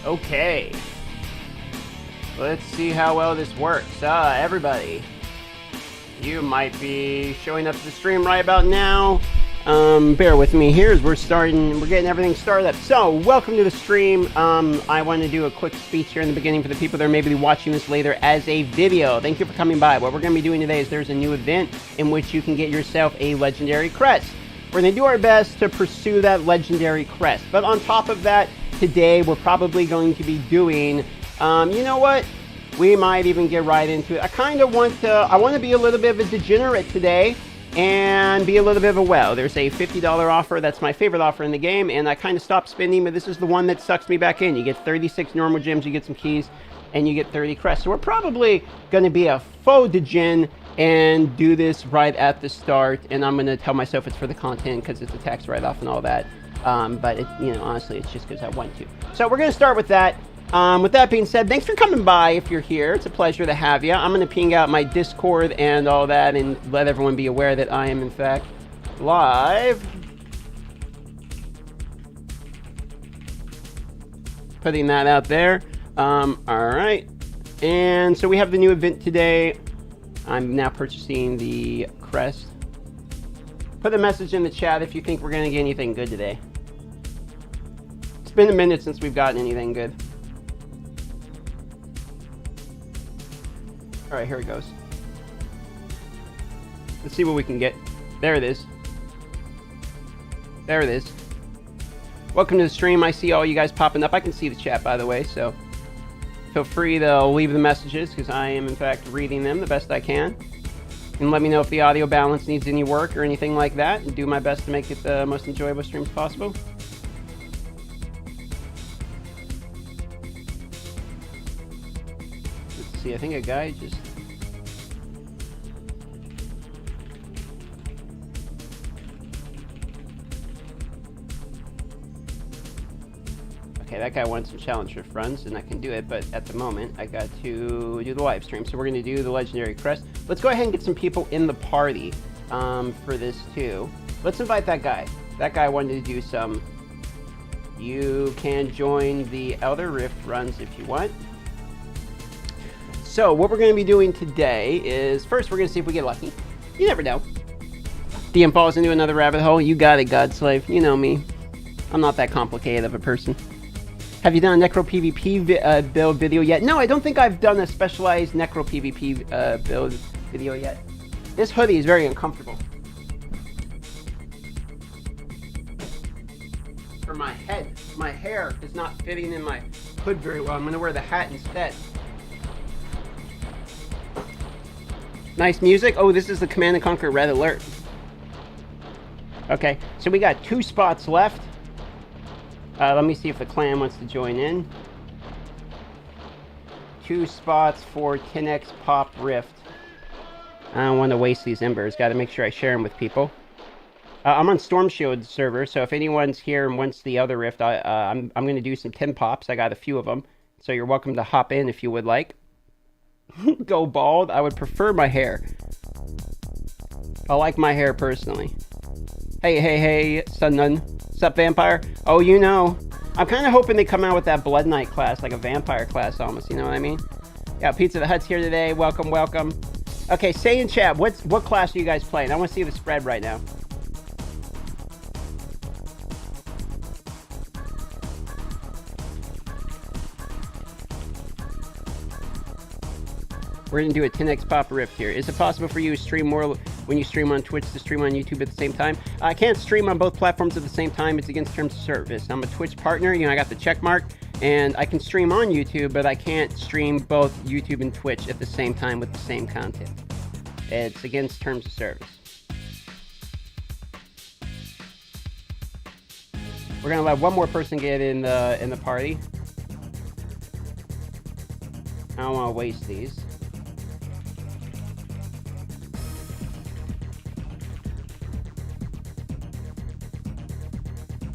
Okay. Let's see how well this works. Everybody, you might be showing up to the stream right about now. Bear with me here as we're getting everything started up. So, welcome to the stream. I want to do a quick speech here in the beginning for the people that are maybe watching this later as a video. Thank you for coming by. What we're going to be doing today is there's a new event in which you can get yourself a legendary crest. We're going to do our best to pursue that legendary crest. But on top of that, today we're probably going to be doing, you know what? We might even get right into it. I want to be a little bit of a degenerate today and be a little bit of a wow. There's a $50 offer. That's my favorite offer in the game, and I kind of stopped spending, but this is the one that sucks me back in. You get 36 normal gems, you get some keys, and you get 30 crests. So we're probably going to be a faux degen and do this right at the start, and I'm going to tell myself it's for the content because it's a tax write-off and all that. But honestly, it's just because I want to. So we're going to start with that. With that being said, thanks for coming by if you're here. It's a pleasure to have you. I'm going to ping out my Discord and all that and let everyone be aware that I am, in fact, live. Putting that out there. All right. And so we have the new event today. I'm now purchasing the crest. Put a message in the chat if you think we're going to get anything good today. It's been a minute since we've gotten anything good. All right, here it goes. Let's see what we can get. There it is. There it is. Welcome to the stream. I see all you guys popping up. I can see the chat, by the way, so feel free to leave the messages because I am, in fact, reading them the best I can. And let me know if the audio balance needs any work or anything like that, and do my best to make it the most enjoyable stream possible. Let's see, I think a guy just... Okay, that guy wanted some challenge for runs, and I can do it, but at the moment, I got to do the live stream. So we're going to do the legendary crest. Let's go ahead and get some people in the party for this, too. Let's invite that guy. That guy wanted to do some... You can join the Elder Rift runs if you want. So what we're going to be doing today is, first we're going to see if we get lucky. You never know. DM falls into another rabbit hole. You got it, Godslave. You know me. I'm not that complicated of a person. Have you done a Necro PvP build video yet? No, I don't think I've done a specialized Necro PvP build video yet. This hoodie is very uncomfortable. For my head, my hair is not fitting in my hood very well. I'm going to wear the hat instead. Nice music. Oh, this is the Command & Conquer Red Alert. Okay, so we got 2 spots left. Let me see if the clan wants to join in. 2 spots for 10x Pop Rift. I don't want to waste these embers. Got to make sure I share them with people. I'm on Storm Shield server, so if anyone's here and wants the other Rift, I'm going to do some 10 pops. I got a few of them, so you're welcome to hop in if you would like. Go bald. I would prefer my hair. I like my hair personally. Hey, Sun Nun. Sup, Vampire? Oh, you know. I'm kind of hoping they come out with that Blood Knight class, like a vampire class almost, you know what I mean? Yeah, Pizza the Hut's here today. Welcome. Okay, say in chat, what class are you guys playing? I want to see the spread right now. We're going to do a 10x Pop Rift here. Is it possible for you to stream more when you stream on Twitch to stream on YouTube at the same time? I can't stream on both platforms at the same time. It's against terms of service. I'm a Twitch partner. I got the check mark. And I can stream on YouTube, but I can't stream both YouTube and Twitch at the same time with the same content. It's against terms of service. We're going to let one more person get in the party. I don't want to waste these.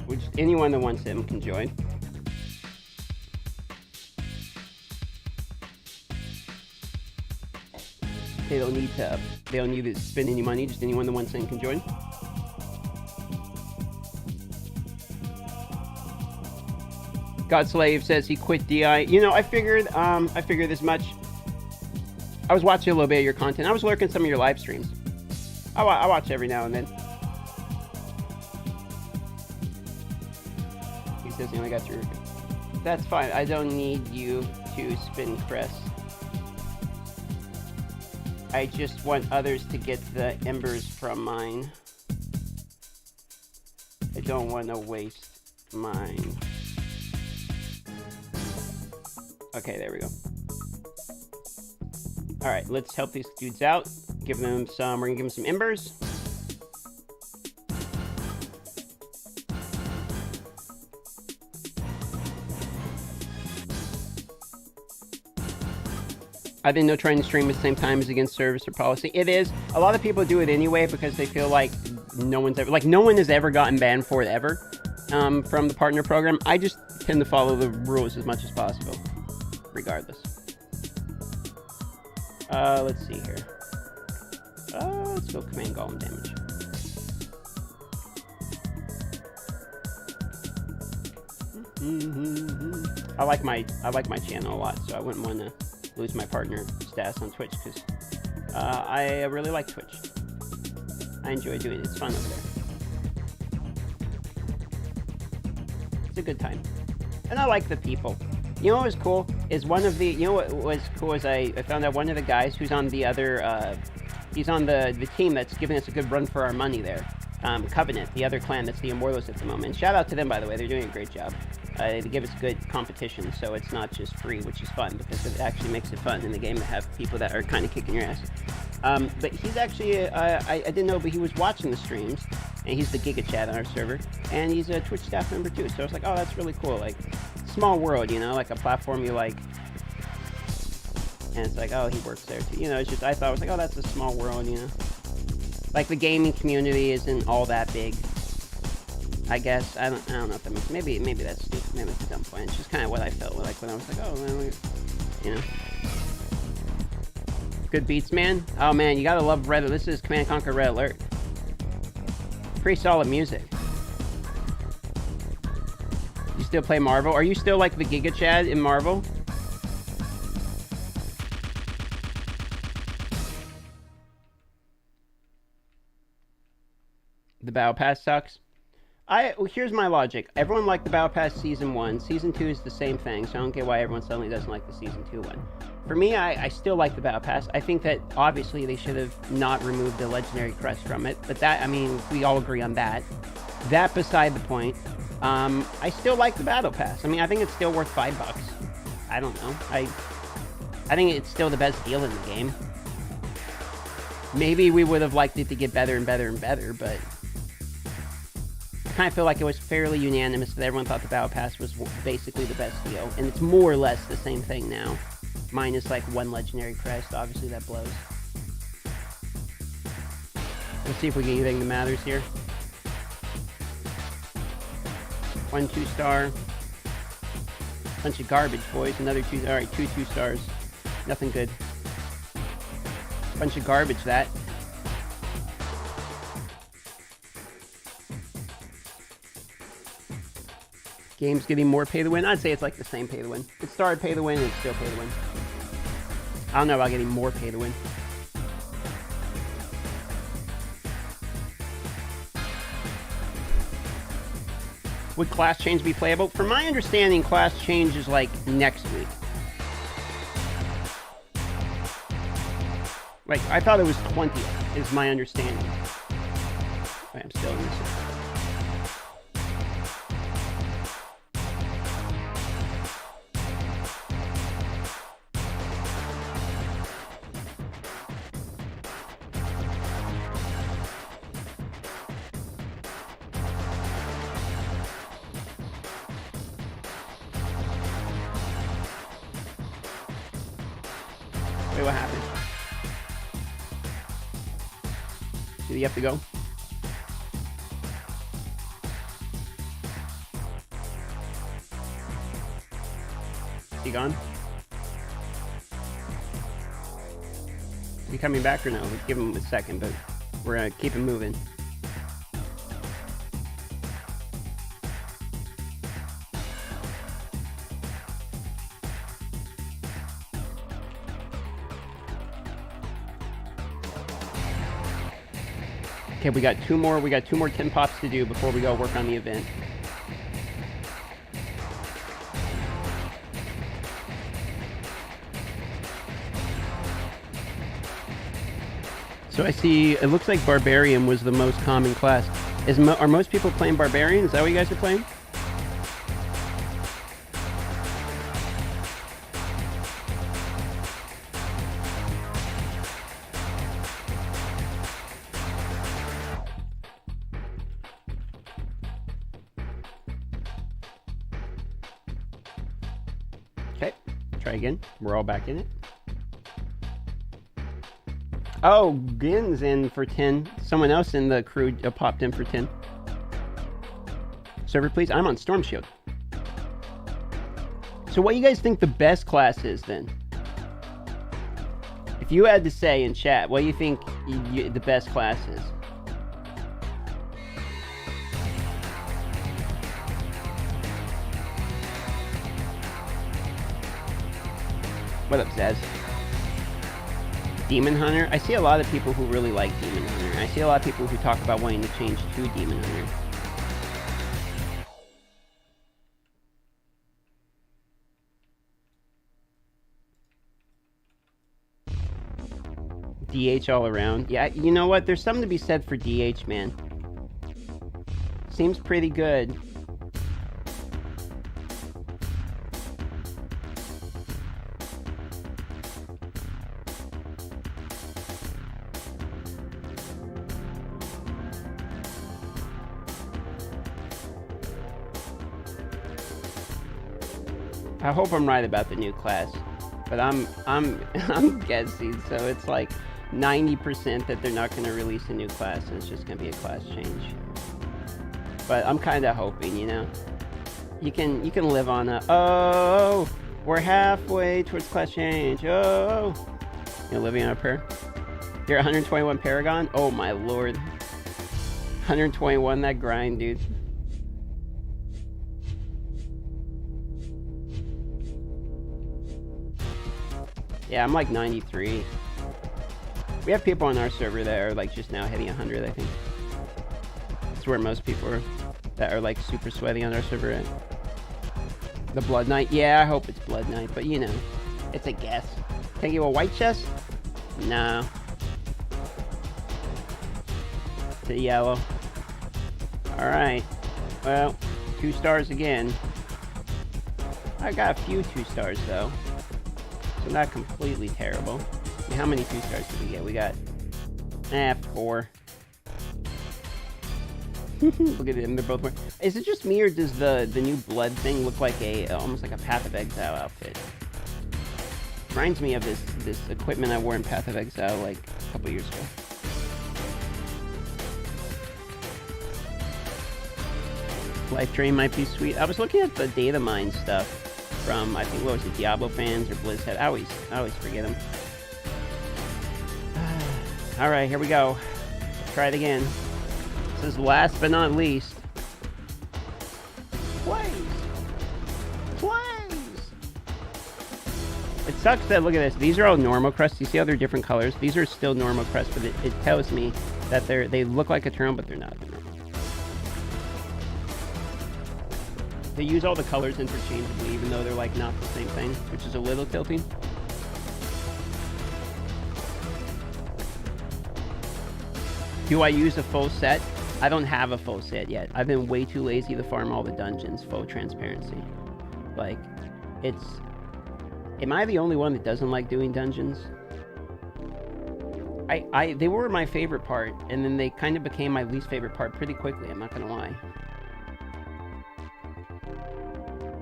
Which anyone that wants him can join. They don't need to spend any money, just anyone that wants in can join. Godslave says he quit DI. You know, I figured this much. I was watching a little bit of your content. I was lurking some of your live streams. I watch every now and then. He says he only got 3. That's fine. I don't need you to spin CREST. I just want others to get the embers from mine. I don't want to waste mine. Okay, there we go. Alright, let's help these dudes out. Give them some, we're gonna give them some embers. I didn't know trying to stream at the same time is against service or policy. It is. A lot of people do it anyway because they feel like no one has ever gotten banned for it ever from the partner program. I just tend to follow the rules as much as possible, regardless. Let's see here. Let's go command golem damage. I like my channel a lot, so I wouldn't want to lose my partner status on Twitch because I really like Twitch. I enjoy doing it. It's fun over there. It's a good time, and I like the people. You know what was cool is what was cool is I found out one of the guys who's on the other he's on the team that's giving us a good run for our money there. Covenant, the other clan that's the Immortals at the moment. Shout out to them, by the way. They're doing a great job. They give us good competition, so it's not just free, which is fun, because it actually makes it fun in the game to have people that are kind of kicking your ass. But he's actually, I didn't know, but he was watching the streams, and he's the Giga Chat on our server, and he's a Twitch staff member too, so I was like, oh, that's really cool, like, small world, you know, like a platform you like, and it's like, oh, he works there too, you know, it's just, I thought, I was like, oh, that's a small world, you know, like, the gaming community isn't all that big. I guess I don't know if that makes maybe that's stupid. Maybe that's a dumb point. It's just kind of what I felt like when I was like, oh, man, you know, good beats, man. Oh man, you gotta love Red. This is Command Conquer Red Alert. Pretty solid music. You still play Marvel? Are you still like the Giga Chad in Marvel? The Battle Pass sucks. Here's my logic. Everyone liked the Battle Pass Season 1. Season 2 is the same thing, so I don't get why everyone suddenly doesn't like the Season 2 one. For me, I still like the Battle Pass. I think that, obviously, they should have not removed the Legendary Crest from it, but that, I mean, we all agree on that. That beside the point, I still like the Battle Pass. I mean, I think it's still worth $5. I don't know. I think it's still the best deal in the game. Maybe we would have liked it to get better and better and better, but I kind of feel like it was fairly unanimous that everyone thought the Battle Pass was basically the best deal, and it's more or less the same thing now, minus like one Legendary Crest. Obviously that blows. Let's see if we get anything that matters here. 1 2-star. Bunch of garbage, boys. Another 2. All right, 2 2-stars. Nothing good. Bunch of garbage, that. Game's getting more pay to win. I'd say it's like the same pay to win. It started pay to win and it's still pay to win. I don't know about getting more pay to win. Would class change be playable? From my understanding, class change is like next week. Like, I thought it was 20th, is my understanding. Wait, I'm still in this. Wait, what happened? Did he have to go? Is he gone? Is he coming back or no? We'll give him a second, but we're gonna keep him moving. Okay, we got two more. We got 2 more 10 pops to do before we go work on the event. So I see, it looks like Barbarian was the most common class. Are most people playing Barbarian? Is that what you guys are playing? Okay, try again. We're all back in it. Oh, Gin's in for 10. Someone else in the crew popped in for 10. Server, please. I'm on Storm Shield. So what do you guys think the best class is, then? If you had to say in chat, what do you think the best class is? What up, Zaz? Demon Hunter? I see a lot of people who really like Demon Hunter. I see a lot of people who talk about wanting to change to Demon Hunter. DH all around. Yeah, you know what? There's something to be said for DH, man. Seems pretty good. I hope I'm right about the new class, but I'm guessing, so it's like 90% that they're not going to release a new class, and it's just going to be a class change. But I'm kind of hoping, you know, you can live on a, oh, we're halfway towards class change. Oh, you're living on a prayer. You're 121 Paragon. Oh my lord, 121. That grind, dude. Yeah, I'm like 93. We have people on our server that are like just now hitting 100, I think. That's where most people are that are like super sweaty on our server at. The Blood Knight? Yeah, I hope it's Blood Knight, but you know, it's a guess. Can I give a white chest? No. It's a yellow. Alright. Well, 2 stars again. I got a few 2 stars though. So not completely terrible. I mean, how many 2 stars did we get? We got 4. Look at them, they're both wearing. Is it just me, or does the new blood thing look like a almost like a Path of Exile outfit? Reminds me of this equipment I wore in Path of Exile like a couple years ago. Life Drain might be sweet. I was looking at the data mine stuff from, I think, what was it, Diablo fans or Blizzhead. I always forget them. Alright, here we go. Let's try it again. This is last but not least. Please! It sucks that, look at this, these are all normal crests. You see how they're different colors? These are still normal crests, but it tells me that they look like Eternal, but they're not. They're normal. They use all the colors interchangeably, even though they're like not the same thing, which is a little tilting. Do I use a full set? I don't have a full set yet. I've been way too lazy to farm all the dungeons, full transparency. Like, am I the only one that doesn't like doing dungeons? They were my favorite part, and then they kind of became my least favorite part pretty quickly, I'm not gonna lie.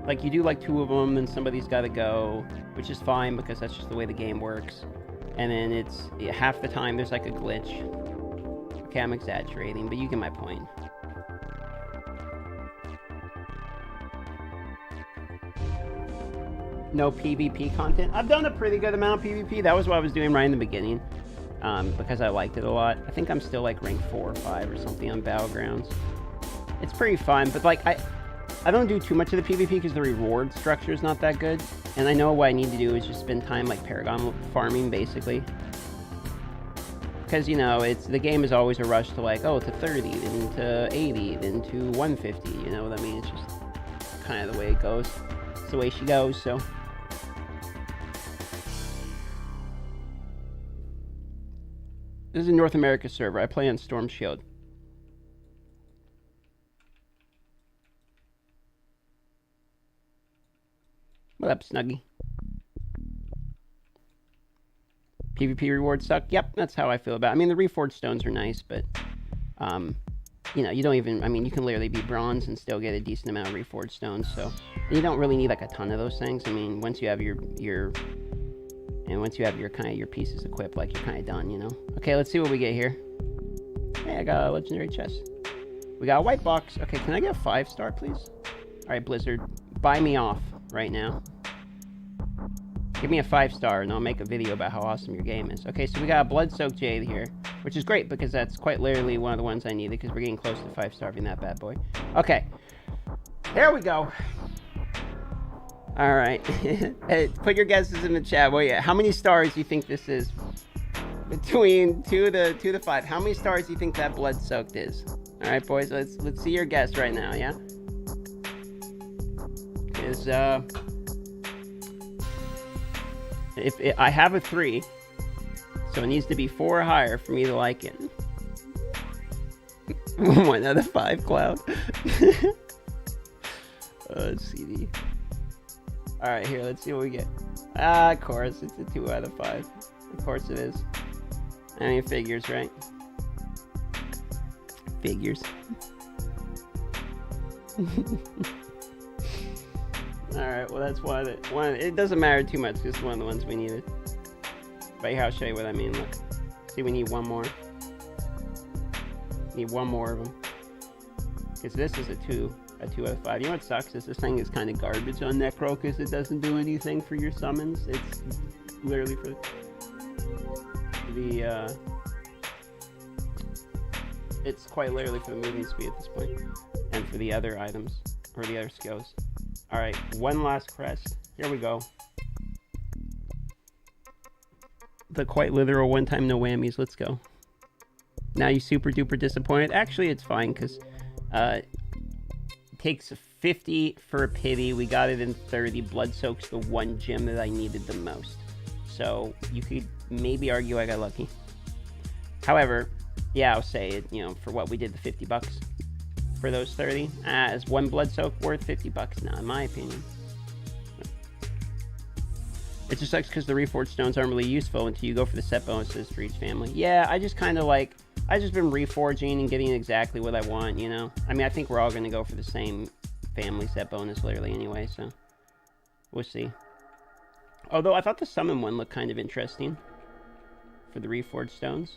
Like, you do like 2 of them, then somebody's gotta go, which is fine because that's just the way the game works. And then it's half the time there's like a glitch. Okay, I'm exaggerating, but you get my point. No PvP content. I've done a pretty good amount of PvP. That was what I was doing right in the beginning, because I liked it a lot. I think I'm still like rank 4 or 5 or something on Battlegrounds. It's pretty fun, but like I don't do too much of the PvP because the reward structure is not that good. And I know what I need to do is just spend time like Paragon farming, basically. because, you know, the game is always a rush to like, oh, to 30, then to 80, then to 150, you know what I mean? It's just kind of the way it goes. It's the way she goes, so. This is a North America server. I play on Storm Shield. What up, Snuggy? PvP rewards suck? Yep, that's how I feel about it. I mean, the Reforged Stones are nice, but, you know, you don't even, I mean, you can literally be bronze and still get a decent amount of Reforged Stones, so you don't really need, like, a ton of those things. I mean, once you have your kind of your pieces equipped, like, you're kind of done, you know? Okay, let's see what we get here. Hey, I got a legendary chest. We got a white box. Okay, can I get a 5-star, please? All right, Blizzard, buy me off right now. Give me a 5-star and I'll make a video about how awesome your game is. Okay, so we got a Blood-Soaked Jade here, which is great because that's quite literally one of the ones I needed because we're getting close to 5-starving that bad boy. Okay, there we go. All right, hey, put your guesses in the chat. Well, yeah, how many stars do you think this is? Between 2 to 5. How many stars do you think that Blood-Soaked is? All right, boys, let's see your guess right now, yeah? I have a 3, so it needs to be 4 or higher for me to like it. 1 out of 5, Cloud. CD. All right, here, let's see what we get. Of course, it's a 2 out of 5. Of course it is. I mean, figures, right? Figures. Alright, well that's one. It doesn't matter too much because it's one of the ones we needed. But here, I'll show you what I mean. Look. See, we need one more. Need one more of them. Because this is a 2 out of 5. You know what sucks is this thing is kind of garbage on Necro because it doesn't do anything for your summons. It's literally for the it's quite literally for the moving speed at this point, and for the other items or the other skills. All right, one last crest. Here we go. The quite literal one-time no whammies. Let's go. Now you super duper disappointed? Actually, it's fine because it takes 50 for a pity. We got it in 30. Blood-Soak's the one gem that I needed the most. So you could maybe argue I got lucky. However, yeah, I'll say it, you know, for what we did, the 50 bucks for those 30. Is one Blood-Soak worth 50 bucks now, in my opinion? It just sucks because the Reforged Stones aren't really useful until you go for the set bonuses for each family. Yeah, I just kind of like, I just been reforging and getting exactly what I want, you know? I mean, I think we're all going to go for the same family set bonus literally anyway, so we'll see. Although I thought the summon one looked kind of interesting for the Reforged Stones.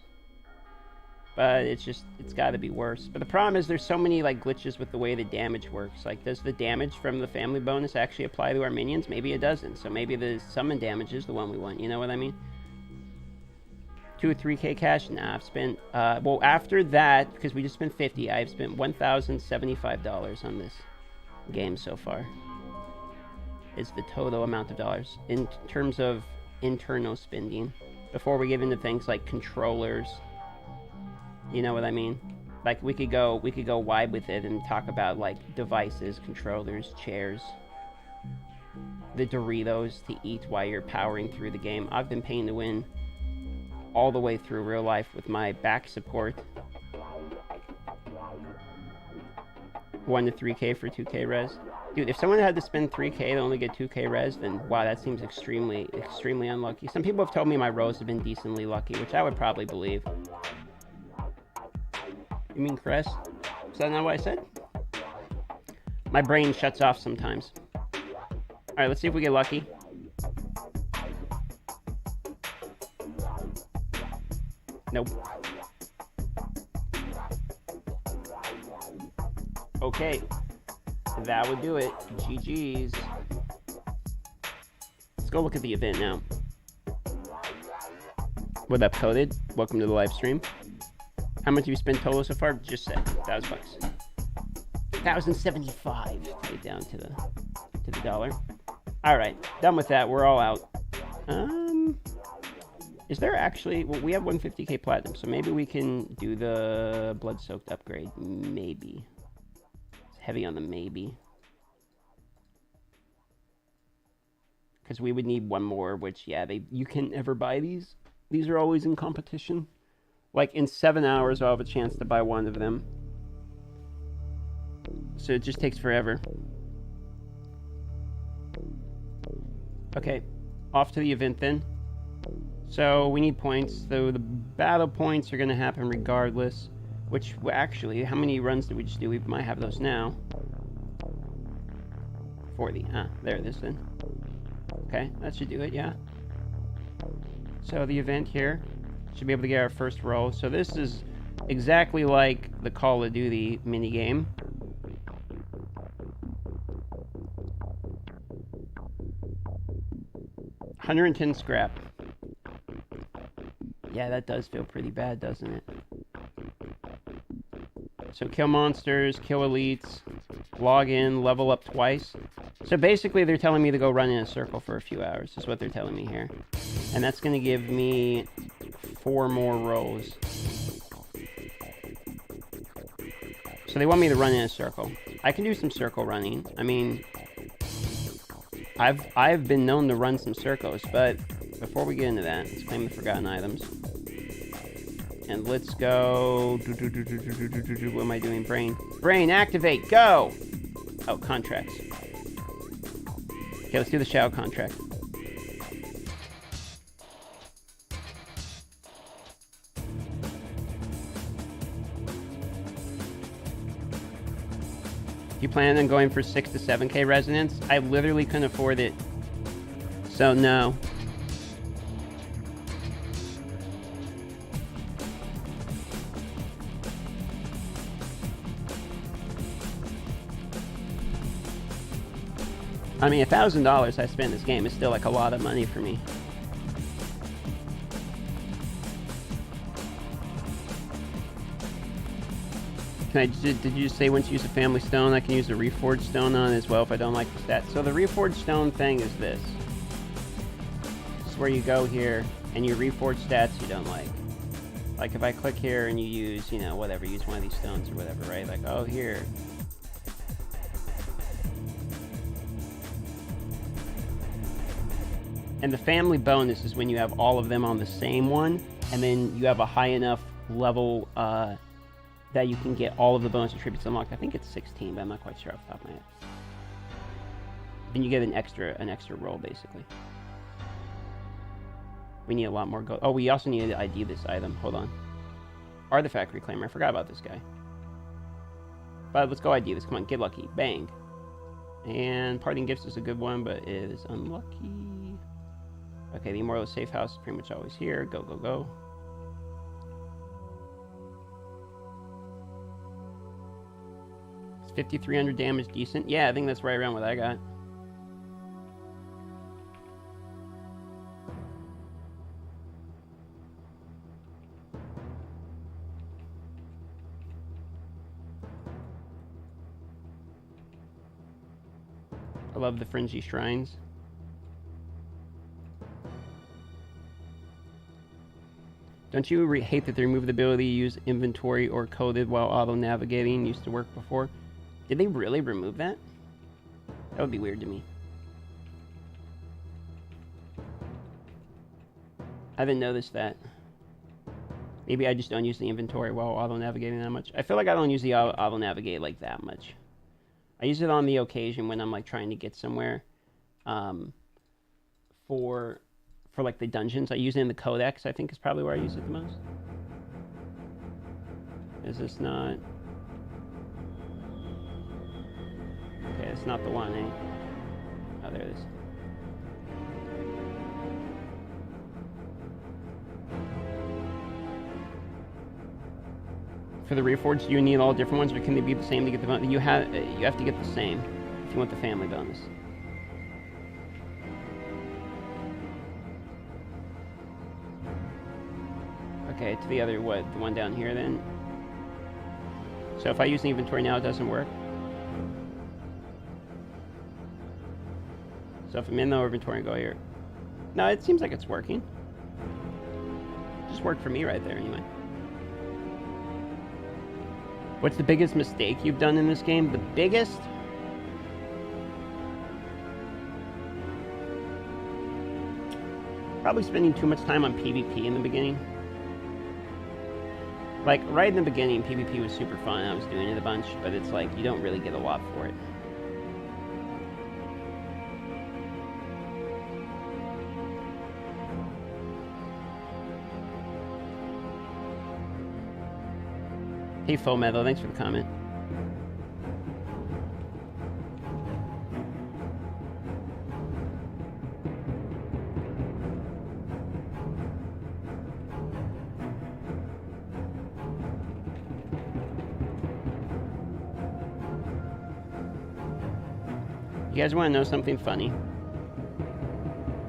But it's got to be worse. But the problem is there's so many like glitches with the way the damage works. Like, does the damage from the family bonus actually apply to our minions? Maybe it doesn't. So maybe the summon damage is the one we want. You know what I mean? 2 or 3k cash? Nah, I've spent, well, after that, because we just spent 50, I've spent $1,075 on this game so far. Is the total amount of dollars in terms of internal spending before we get into things like controllers. You know what I mean? Like, we could go wide with it and talk about like devices, controllers, chairs, the Doritos to eat while you're powering through the game. I've been paying to win all the way through real life with my back support. 1 to 3k for 2k res. Dude, if someone had to spend 3k to only get 2k res, then wow, that seems extremely, extremely unlucky. Some people have told me my rolls have been decently lucky, which I would probably believe. You mean CREST? Is that not what I said? My brain shuts off sometimes. Alright, let's see if we get lucky. Nope. Okay. That would do it. GG's. Let's go look at the event now. What up, Coded? Welcome to the live stream. How much have you spent total so far? Just said $1,000 bucks. 1,075 to get down to the dollar. All right, done with that. We're all out. Is there actually... Well, we have 150k platinum, so maybe we can do the blood-soaked upgrade. Maybe. It's heavy on the maybe. Because we would need one more, which, yeah, you can never buy these. These are always in competition. Like, in 7 hours, I'll have a chance to buy one of them. So it just takes forever. Okay, off to the event then. So we need points, though the battle points are going to happen regardless. Which, actually, how many runs did we just do? We might have those now. 40. Ah, there it is then. Okay, that should do it, yeah. So the event here should be able to get our first roll. So this is exactly like the Call of Duty minigame. $110 scrap. Yeah, that does feel pretty bad, doesn't it? So kill monsters, kill elites, log in, level up twice. So basically they're telling me to go run in a circle for a few hours, is what they're telling me here. And that's going to give me 4 more rolls. So they want me to run in a circle. I can do some circle running. I mean, I've been known to run some circles, but before we get into that, let's claim the forgotten items. And let's go... What am I doing? Brain. Brain, activate! Go! Oh, contracts. Okay, let's do the shadow contract. You plan on going for 6 to 7k resonance? I literally couldn't afford it. So, no. I mean, $1,000 I spent this game is still like a lot of money for me. Did you just say once you use a family stone, I can use the reforged stone on as well if I don't like the stats? So the reforged stone thing is this. This is where you go here and you reforge stats you don't like. Like if I click here and you use, you know, whatever, use one of these stones or whatever, right? Like, oh, here. And the family bonus is when you have all of them on the same one, and then you have a high enough level that you can get all of the bonus attributes unlocked. I think it's 16, but I'm not quite sure off the top of my head. Then you get an extra roll, basically. We need a lot more gold. Oh, we also need to ID this item. Hold on. Artifact Reclaimer. I forgot about this guy. But let's go ID this. Come on, get lucky. Bang. And Parting Gifts is a good one, but it is unlucky. Okay, the Immortal Safe House is pretty much always here. Go, go, go. Is 5,300 damage decent? Yeah, I think that's right around what I got. I love the fringy shrines. Don't you hate that they removed the ability to use inventory or coded while auto-navigating used to work before? Did they really remove that? That would be weird to me. I haven't noticed that. Maybe I just don't use the inventory while auto-navigating that much. I feel like I don't use the auto-navigate like that much. I use it on the occasion when I'm like trying to get somewhere for like the dungeons. I use it in the codex, I think is probably where I use it the most. Is this not? Okay, it's not the one, eh? Oh, there it is. For the reforged, do you need all different ones, or can they be the same to get the bonus? You have to get the same if you want the family bonus. Okay, to the other, what, the one down here then? So if I use the inventory now, it doesn't work? So if I'm in the inventory and go here. No, it seems like it's working. Just worked for me right there anyway. What's the biggest mistake you've done in this game? The biggest? Probably spending too much time on PvP in the beginning. Like, right in the beginning, PvP was super fun. I was doing it a bunch, but it's like, you don't really get a lot for it. Hey, Full Metal, thanks for the comment. You guys want to know something funny?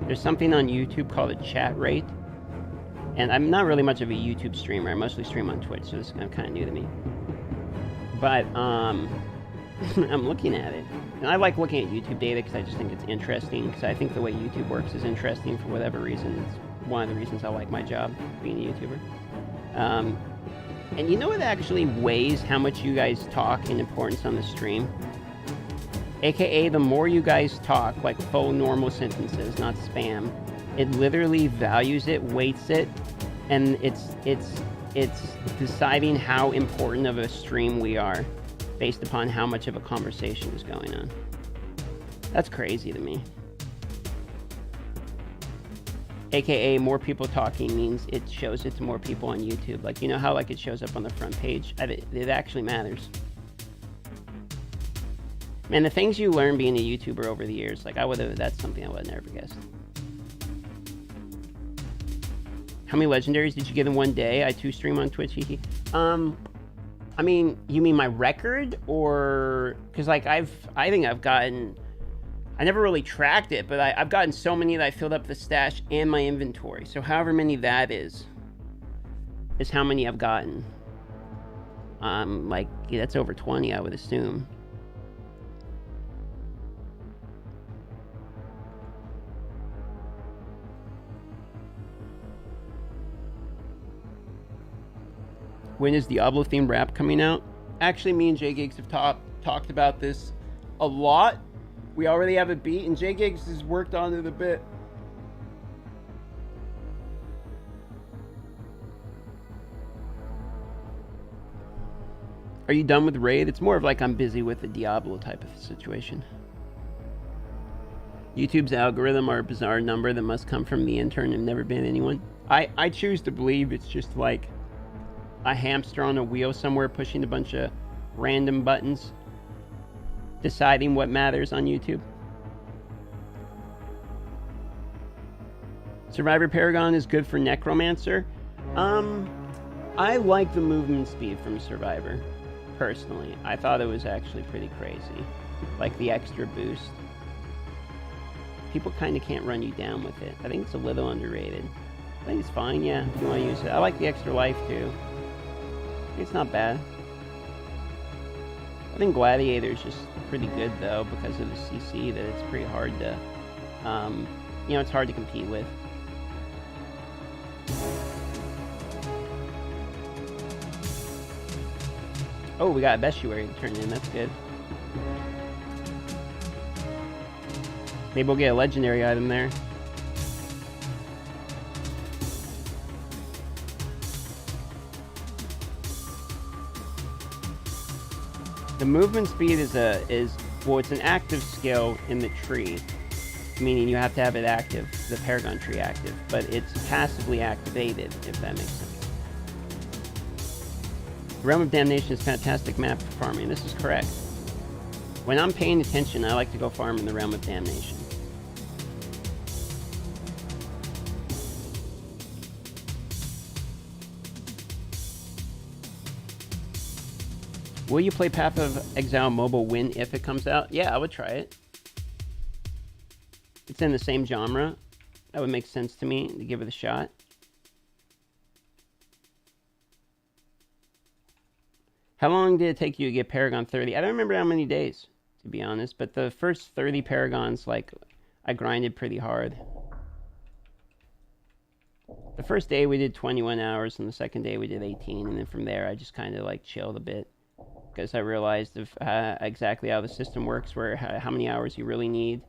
There's something on YouTube called a chat rate. And I'm not really much of a YouTube streamer. I mostly stream on Twitch, so this is kind of new to me. But, I'm looking at it. And I like looking at YouTube data because I just think it's interesting. Because I think the way YouTube works is interesting for whatever reason. It's one of the reasons I like my job, being a YouTuber. And you know what actually weighs how much you guys talk in importance on the stream? AKA, the more you guys talk, like full normal sentences, not spam, it literally values it, weights it, and it's deciding how important of a stream we are based upon how much of a conversation is going on. That's crazy to me. AKA, more people talking means it shows it to more people on YouTube. Like, you know how like it shows up on the front page? It actually matters. Man, the things you learn being a YouTuber over the years, like that's something I would have never guessed. How many legendaries did you get in one day? I too stream on Twitch. I mean, you mean my record, or because like I think I've gotten. I never really tracked it, but I've gotten so many that I filled up the stash and my inventory. So however many that is how many I've gotten. Like yeah, that's over 20, I would assume. When is Diablo themed rap coming out? Actually, me and J-Gigs have talked about this a lot. We already have a beat, and J-Gigs has worked on it a bit. Are you done with Raid? It's more of like I'm busy with the Diablo type of situation. YouTube's algorithm are a bizarre number that must come from the intern and never been anyone. I choose to believe it's just like a hamster on a wheel somewhere pushing a bunch of random buttons, deciding what matters on YouTube. Survivor Paragon is good for Necromancer. I like the movement speed from Survivor, personally. I thought it was actually pretty crazy. Like the extra boost. People kind of can't run you down with it. I think it's a little underrated. I think it's fine, yeah, if you want to use it. I like the extra life, too. It's not bad. I think Gladiator is just pretty good though because of the CC that it's pretty hard to, you know, it's hard to compete with. Oh, we got a Bestiary to turn in. That's good. Maybe we'll get a legendary item there. The movement speed is well, it's an active skill in the tree, meaning you have to have it active, the Paragon tree active, but it's passively activated, if that makes sense. Realm of Damnation is a fantastic map for farming. This is correct. When I'm paying attention, I like to go farm in the Realm of Damnation. Will you play Path of Exile mobile when if it comes out? Yeah, I would try it. It's in the same genre. That would make sense to me to give it a shot. How long did it take you to get Paragon 30? I don't remember how many days, to be honest, but the first 30 Paragons, like, I grinded pretty hard. The first day we did 21 hours, and the second day we did 18, and then from there I just kind of like chilled a bit because I realized exactly how the system works, where how many hours you really need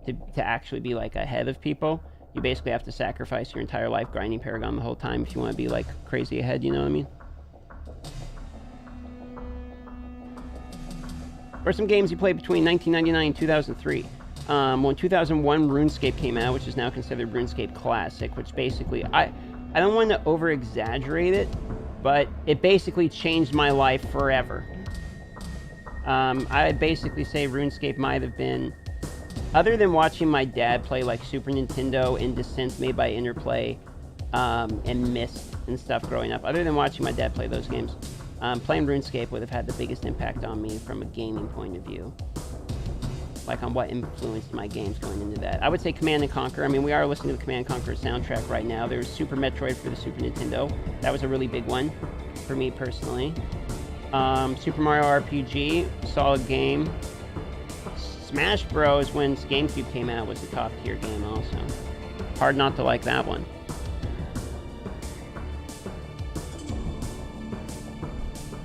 to actually be like ahead of people. You basically have to sacrifice your entire life grinding Paragon the whole time if you want to be like crazy ahead, you know what I mean? Or some games you played between 1999 and 2003. When 2001 RuneScape came out, which is now considered RuneScape Classic, which basically, I don't want to over-exaggerate it, but it basically changed my life forever. I basically say RuneScape might have been, other than watching my dad play like Super Nintendo and Descent made by Interplay, and Myst and stuff growing up, other than watching my dad play those games, playing RuneScape would have had the biggest impact on me from a gaming point of view. Like on what influenced my games going into that. I would say Command & Conquer. I mean, we are listening to the Command & Conquer soundtrack right now. There's Super Metroid for the Super Nintendo. That was a really big one for me personally. Super Mario RPG, solid game. Smash Bros. When GameCube came out was a top tier game also. Hard not to like that one.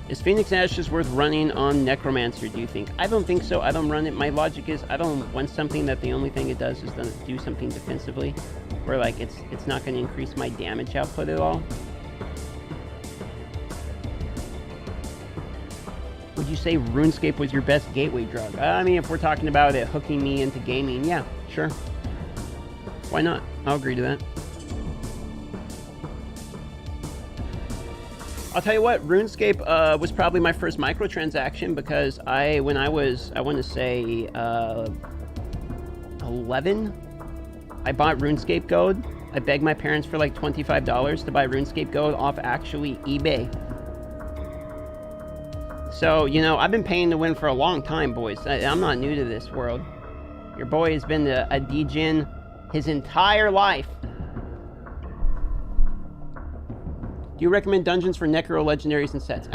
Is Phoenix Ashes worth running on Necromancer, do you think? I don't think so. I don't run it. My logic is I don't want something that the only thing it does is to do something defensively, where like it's not going to increase my damage output at all. Would you say RuneScape was your best gateway drug? I mean, if we're talking about it hooking me into gaming, yeah, sure. Why not? I'll agree to that. I'll tell you what, RuneScape was probably my first microtransaction because when I was, I want to say, 11, I bought RuneScape Gold. I begged my parents for like $25 to buy RuneScape Gold off actually eBay. So, you know, I've been paying to win for a long time, boys. I'm not new to this world. Your boy has been a degen his entire life. Do you recommend dungeons for Necro legendaries and sets?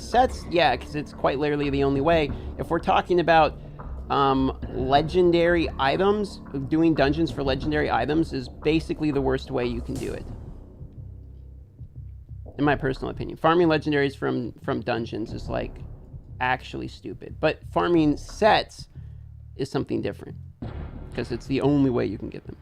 Sets, yeah, because it's quite literally the only way. If we're talking about legendary items, doing dungeons for legendary items is basically the worst way you can do it. In my personal opinion. Farming legendaries from dungeons is like actually stupid. But farming sets is something different. Because it's the only way you can get them.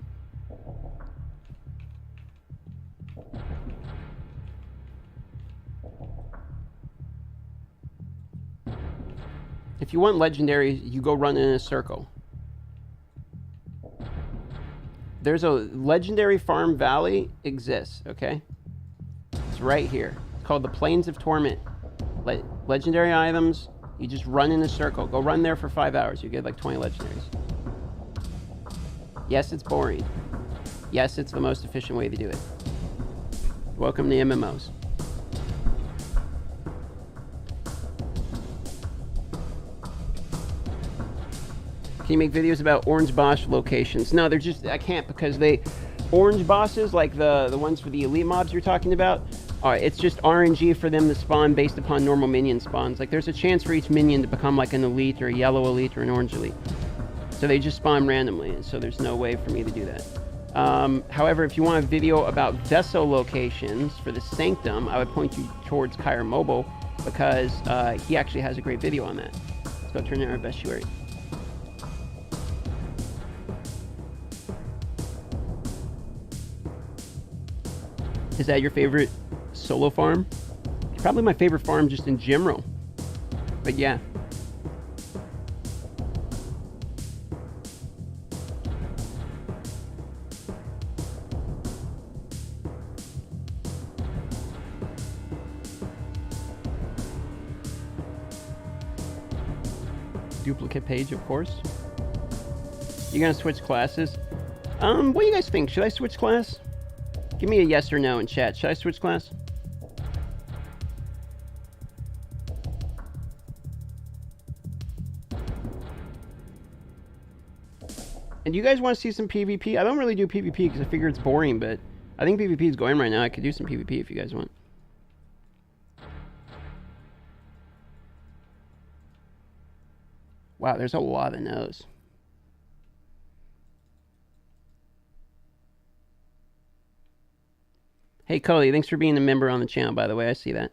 If you want legendary, you go run in a circle. There's a legendary farm valley exists, okay? It's right here. It's called the Plains of Torment. Legendary items, you just run in a circle. Go run there for 5 hours. You get like 20 legendaries. Yes, it's boring. Yes, it's the most efficient way to do it. Welcome to MMOs. Can you make videos about orange boss locations? No, they're just, I can't because orange bosses, like the ones for the elite mobs you're talking about, it's just RNG for them to spawn based upon normal minion spawns. Like there's a chance for each minion to become like an elite or a yellow elite or an orange elite. So they just spawn randomly, and so there's no way for me to do that. However, if you want a video about vessel locations for the Sanctum, I would point you towards Kyra Mobile because he actually has a great video on that. Let's go turn in our Bestiary. Is that your favorite solo farm? It's probably my favorite farm just in general. But yeah. Duplicate page, of course. You gonna switch classes? What do you guys think? Should I switch class? Give me a yes or no in chat. Should I switch class? And do you guys want to see some PvP? I don't really do PvP because I figure it's boring, but I think PvP is going right now. I could do some PvP if you guys want. Wow, there's a lot of no's. Hey, Cody, thanks for being a member on the channel, by the way. I see that.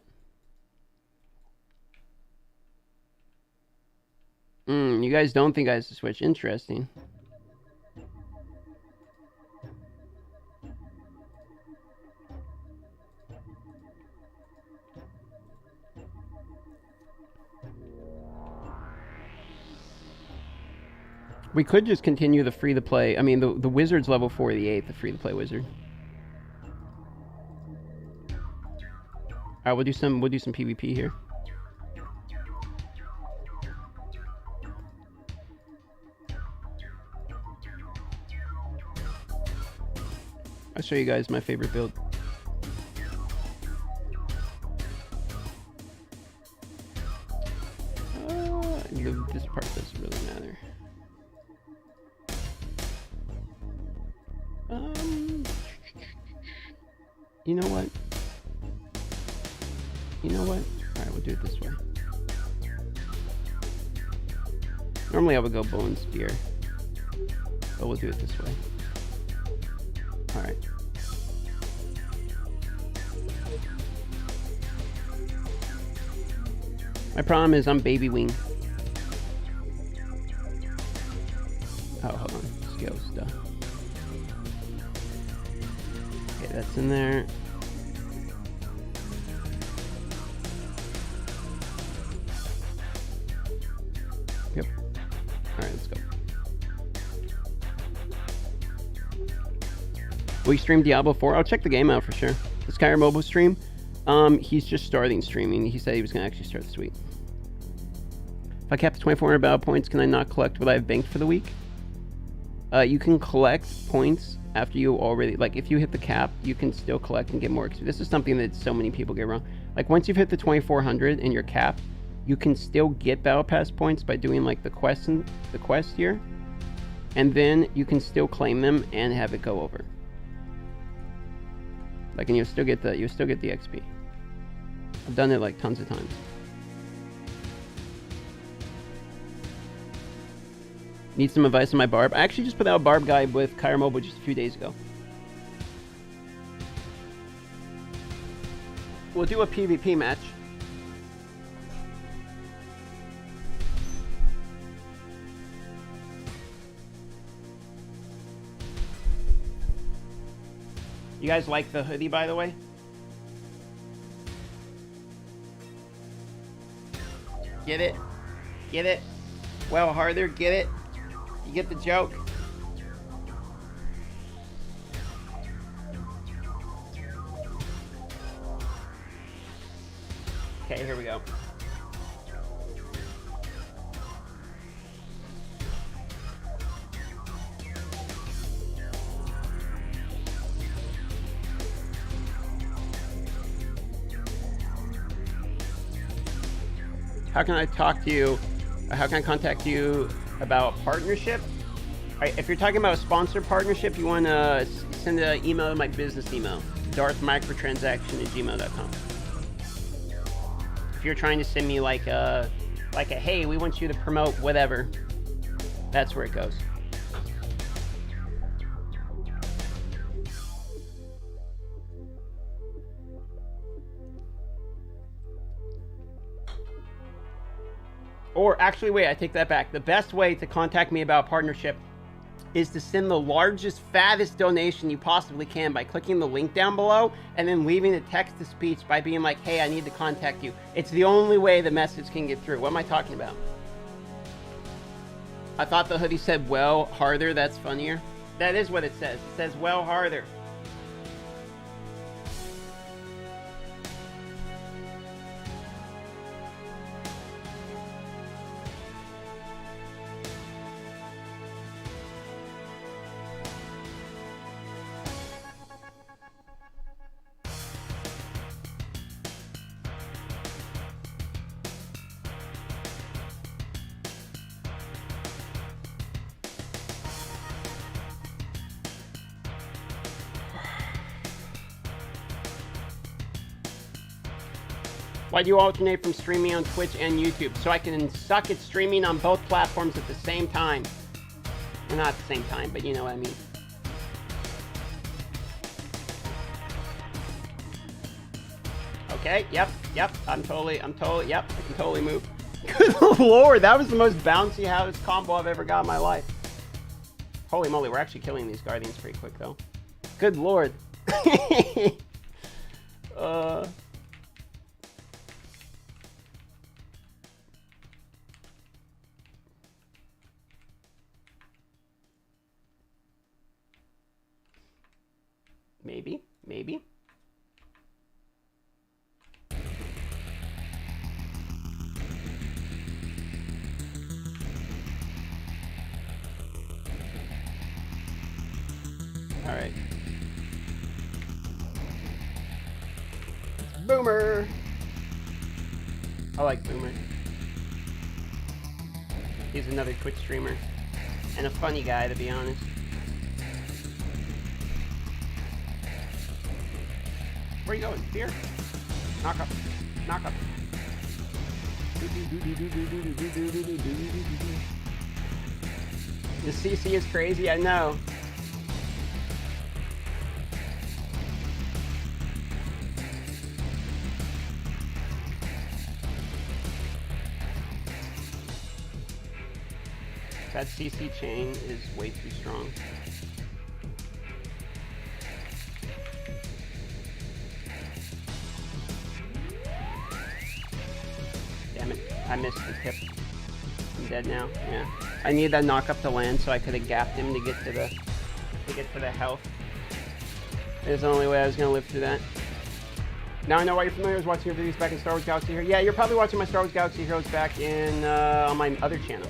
You guys don't think I have to switch. Interesting. We could just continue the free-to-play. I mean, the wizard's level 48, the free-to-play wizard. All right, we'll do some PvP here. I'll show you guys my favorite build. This part doesn't really matter. You know what? You know what? Alright, we'll do it this way. Normally I would go bow and spear, but we'll do it this way. Alright. My problem is I'm baby wing. Oh, hold on. Scale stuff. Okay, that's in there. Yep. Alright, let's go. Will you stream Diablo 4? I'll check the game out for sure. The Skyrim mobile stream? He's just starting streaming. He said he was going to actually start this week. If I kept 2,400 battle points, can I not collect what I've banked for the week? You can collect points after you already... Like, if you hit the cap, you can still collect and get more XP. This is something that so many people get wrong. Like, once you've hit the 2,400 and you're capped, you can still get battle pass points by doing, like, the quest here. And then you can still claim them and have it go over. Like, and you'll still get the XP. I've done it, like, tons of times. Need some advice on my barb? I actually just put out a barb guide with Kyra Mobile just a few days ago. We'll do a PvP match. You guys like the hoodie, by the way? Get it? Get it? Well, harder, get it? You get the joke? Okay, here we go. How can I talk to you? How can I contact you about partnership? All right, if you're talking about a sponsored partnership, you want to send an email to my business email, darthmicrotransaction@gmail.com. If you're trying to send me like a hey, we want you to promote whatever, that's where it goes. Or actually, wait, I take that back. The best way to contact me about partnership is to send the largest, fattest donation you possibly can by clicking the link down below and then leaving a text-to-speech by being like, hey, I need to contact you. It's the only way the message can get through. What am I talking about? I thought the hoodie said, well, harder. That's funnier. That is what it says. It says, well, harder. Why do you alternate from streaming on Twitch and YouTube? So I can suck at streaming on both platforms at the same time. Well, not at the same time, but you know what I mean. Okay, yep, I'm totally, yep, I can totally move. Good lord, that was the most bouncy house combo I've ever got in my life. Holy moly, we're actually killing these guardians pretty quick though. Good lord. Maybe. All right. Boomer. I like Boomer. He's another Twitch streamer. And a funny guy, to be honest. Where are you going? Here? Knock up. Knock up. The CC is crazy, I know. That CC chain is way too strong. Damn it, I missed the tip. I'm dead now, yeah. I need that knock up to land so I could have gapped him to get to the health. It's the only way I was gonna live through that. Now I know why you're familiar with watching your videos back in Star Wars Galaxy Heroes. Yeah, you're probably watching my Star Wars Galaxy Heroes back in on my other channel.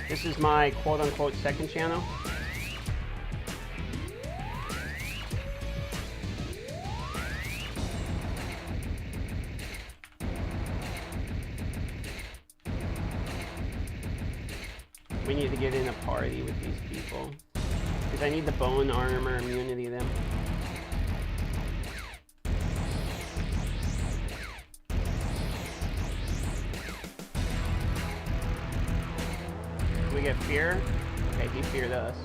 This is my quote-unquote second channel. We need to get in a party with these people. Because I need the bone armor immunity them. We get fear? Okay, he feared us.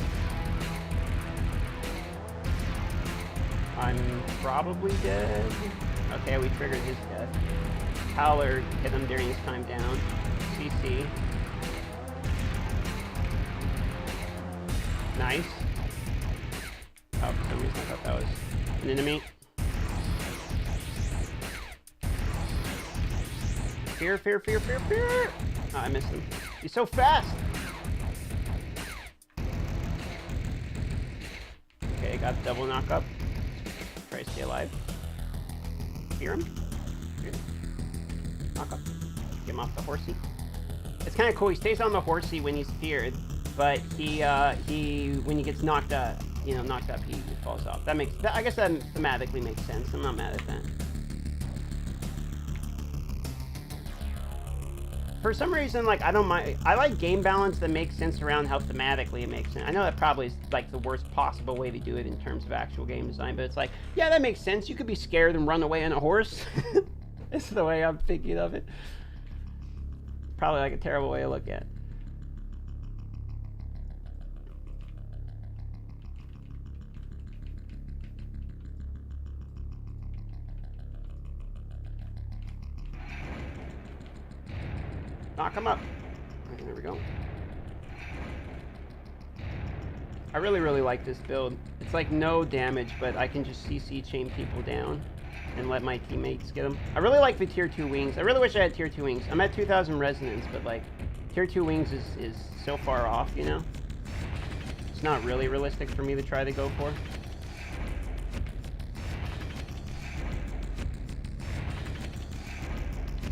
I'm probably dead. Okay, we triggered his death. Howler hit him during his time down. CC. Nice. Oh, for some reason I thought that was an enemy. Fear. Oh, I missed him. He's so fast! Okay, got double knock up. Try to stay alive. Fear him. Knock up. Get him off the horsey. It's kind of cool. He stays on the horsey when he's feared, but he when he gets knocked up, he falls off. I guess that thematically makes sense. I'm not mad at that. For some reason, like, I don't mind. I like game balance that makes sense around how thematically it makes sense. I know that probably is like the worst possible way to do it in terms of actual game design, but it's like, yeah, that makes sense. You could be scared and run away on a horse. It's the way I'm thinking of it. Probably like a terrible way to look at it. Knock him up. Right, there we go. I really like this build. It's like no damage, but I can just CC chain people down and let my teammates get them. I really like the tier 2 wings. I really wish I had tier 2 wings. I'm at 2,000 resonance, but like tier 2 wings is so far off, you know? It's not really realistic for me to try to go for.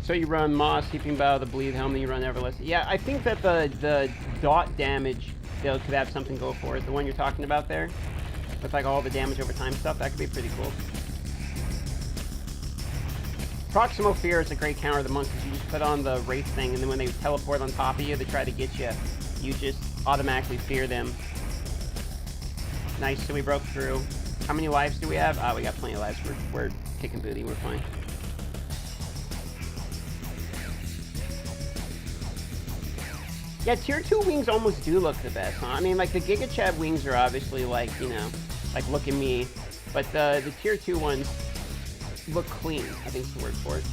So you run Moss, Heaping Bow, the Bleed Helmet, you run Everlasting. Yeah, I think that the dot damage build could have something go for it. The one you're talking about there, with like all the damage over time stuff, that could be pretty cool. Proximal Fear is a great counter to the monks. You just put on the Wraith thing, and then when they teleport on top of you, they try to get you, you just automatically fear them. Nice, so we broke through. How many lives do we have? Ah, we got plenty of lives. We're kicking booty, we're fine. Yeah, tier 2 wings almost do look the best, huh? I mean, like, the Giga Chad wings are obviously, like, you know, like, look at me. But the tier 2 ones, look clean, I think is the word for it.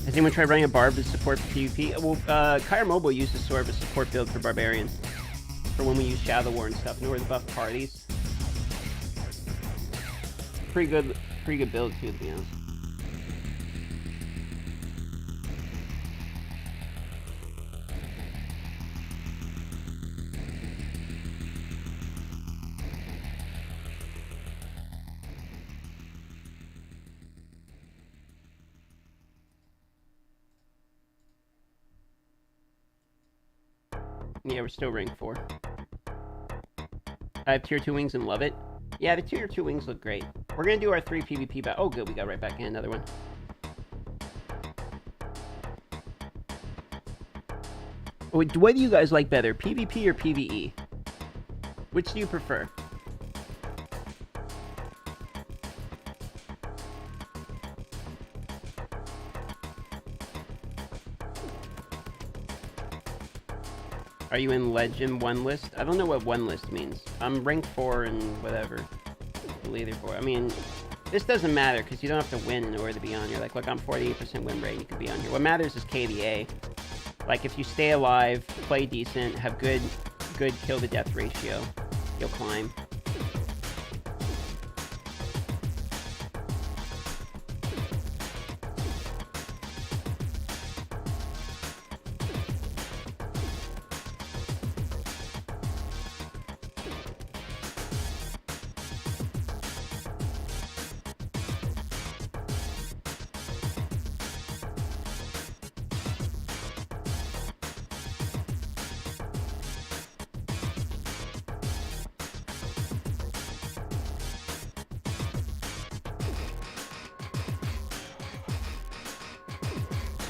Has anyone tried running a barb to support PvP? Well, Kyre Mobile used a sword of a support build for barbarians. For when we use Shadow War and stuff, in order to buff parties. Pretty good build too, to be honest. Yeah, we're still rank 4. I have tier 2 wings and love it. Yeah, the tier 2 wings look great. We're gonna do our 3 PvP battle. Oh, good, we got right back in another one. What do you guys like better, PvP or PvE? Which do you prefer? Are you in Legend 1 list? I don't know what 1 list means. I'm rank 4 and whatever. Leaderboard. I mean, this doesn't matter because you don't have to win in order to be on here. Like, look, I'm 48% win rate. You can be on here. What matters is KDA. Like, if you stay alive, play decent, have good kill to death ratio, you'll climb.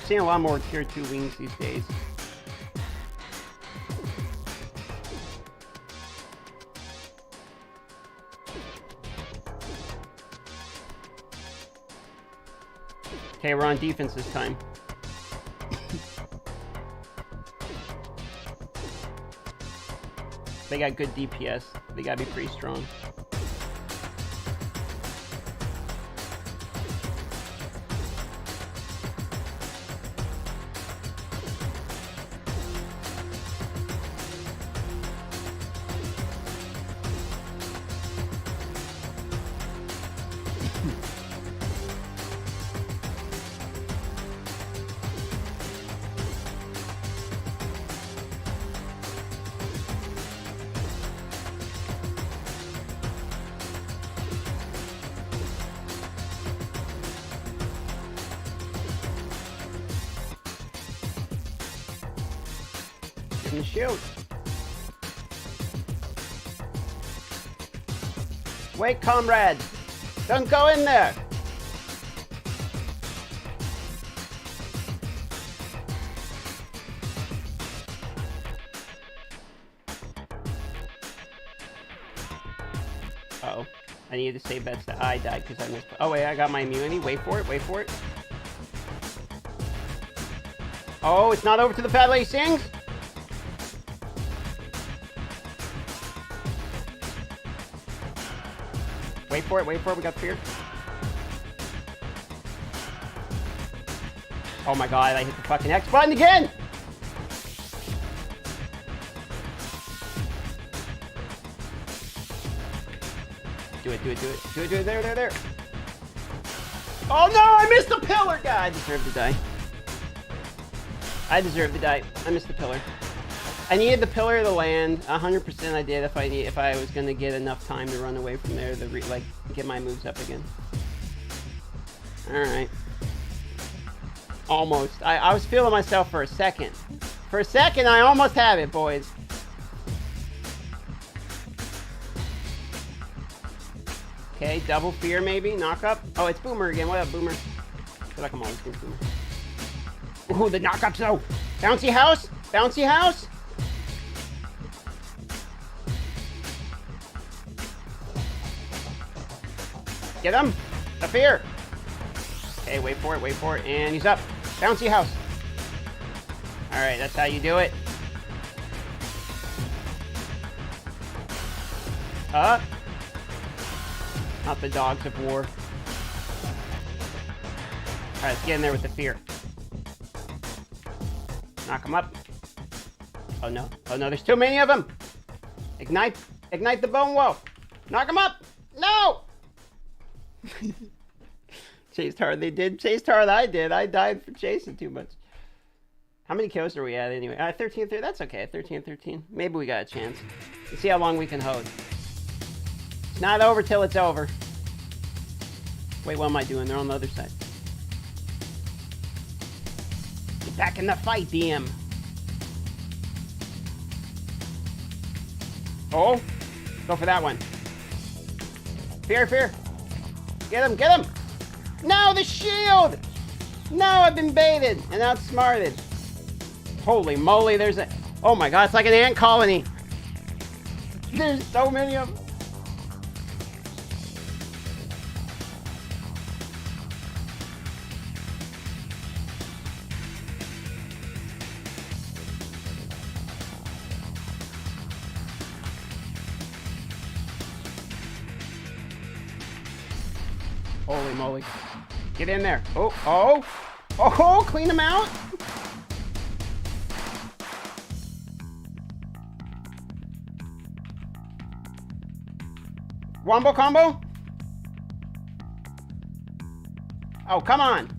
Seeing a lot more tier 2 wings these days. Okay, we're on defense this time. They got good DPS. They gotta be pretty strong. Shoot. Wait, comrade. Don't go in there. Uh-oh. I needed to save bets that I died because I missed. Oh, wait, I got my immunity. Wait for it. Wait for it. Oh, it's not over to the fat lady sings. Wait for it, we got fear. Oh my god, I hit the fucking X button again! Do it, there. Oh no, I missed the pillar! God, I deserve to die. I missed the pillar. I needed the pillar to land. 100% I did if I was gonna get enough time to run away from there to get my moves up again. All right. Almost. I was feeling myself for a second. For a second, I almost have it, boys. Okay, double fear maybe. Knock up. Oh, it's Boomer again. What up, Boomer? I feel like I'm always against Boomer. Ooh, the knock up so. Bouncy house. Bouncy house. Get him! The fear! Okay, wait for it, and he's up. Bouncy house. Alright, that's how you do it. Not the dogs of war. Alright, let's get in there with the fear. Knock them up. Oh no. Oh no, there's too many of them! Ignite the bone wolf! Knock them up! No! Chased hard, they did. Chased hard, I did. I died for chasing too much. How many kills are we at anyway? 13, that's okay. 13. Maybe we got a chance. Let's see how long we can hold. It's not over till it's over. Wait, what am I doing? They're on the other side. Get back in the fight, DM. Oh, go for that one. Fear. Get him. No, the shield! No, I've been baited and outsmarted. Holy moly, there's a... Oh my god, it's like an ant colony. There's so many of them. Holy moly. Get in there. Oh, clean them out. Wombo combo? Oh, come on.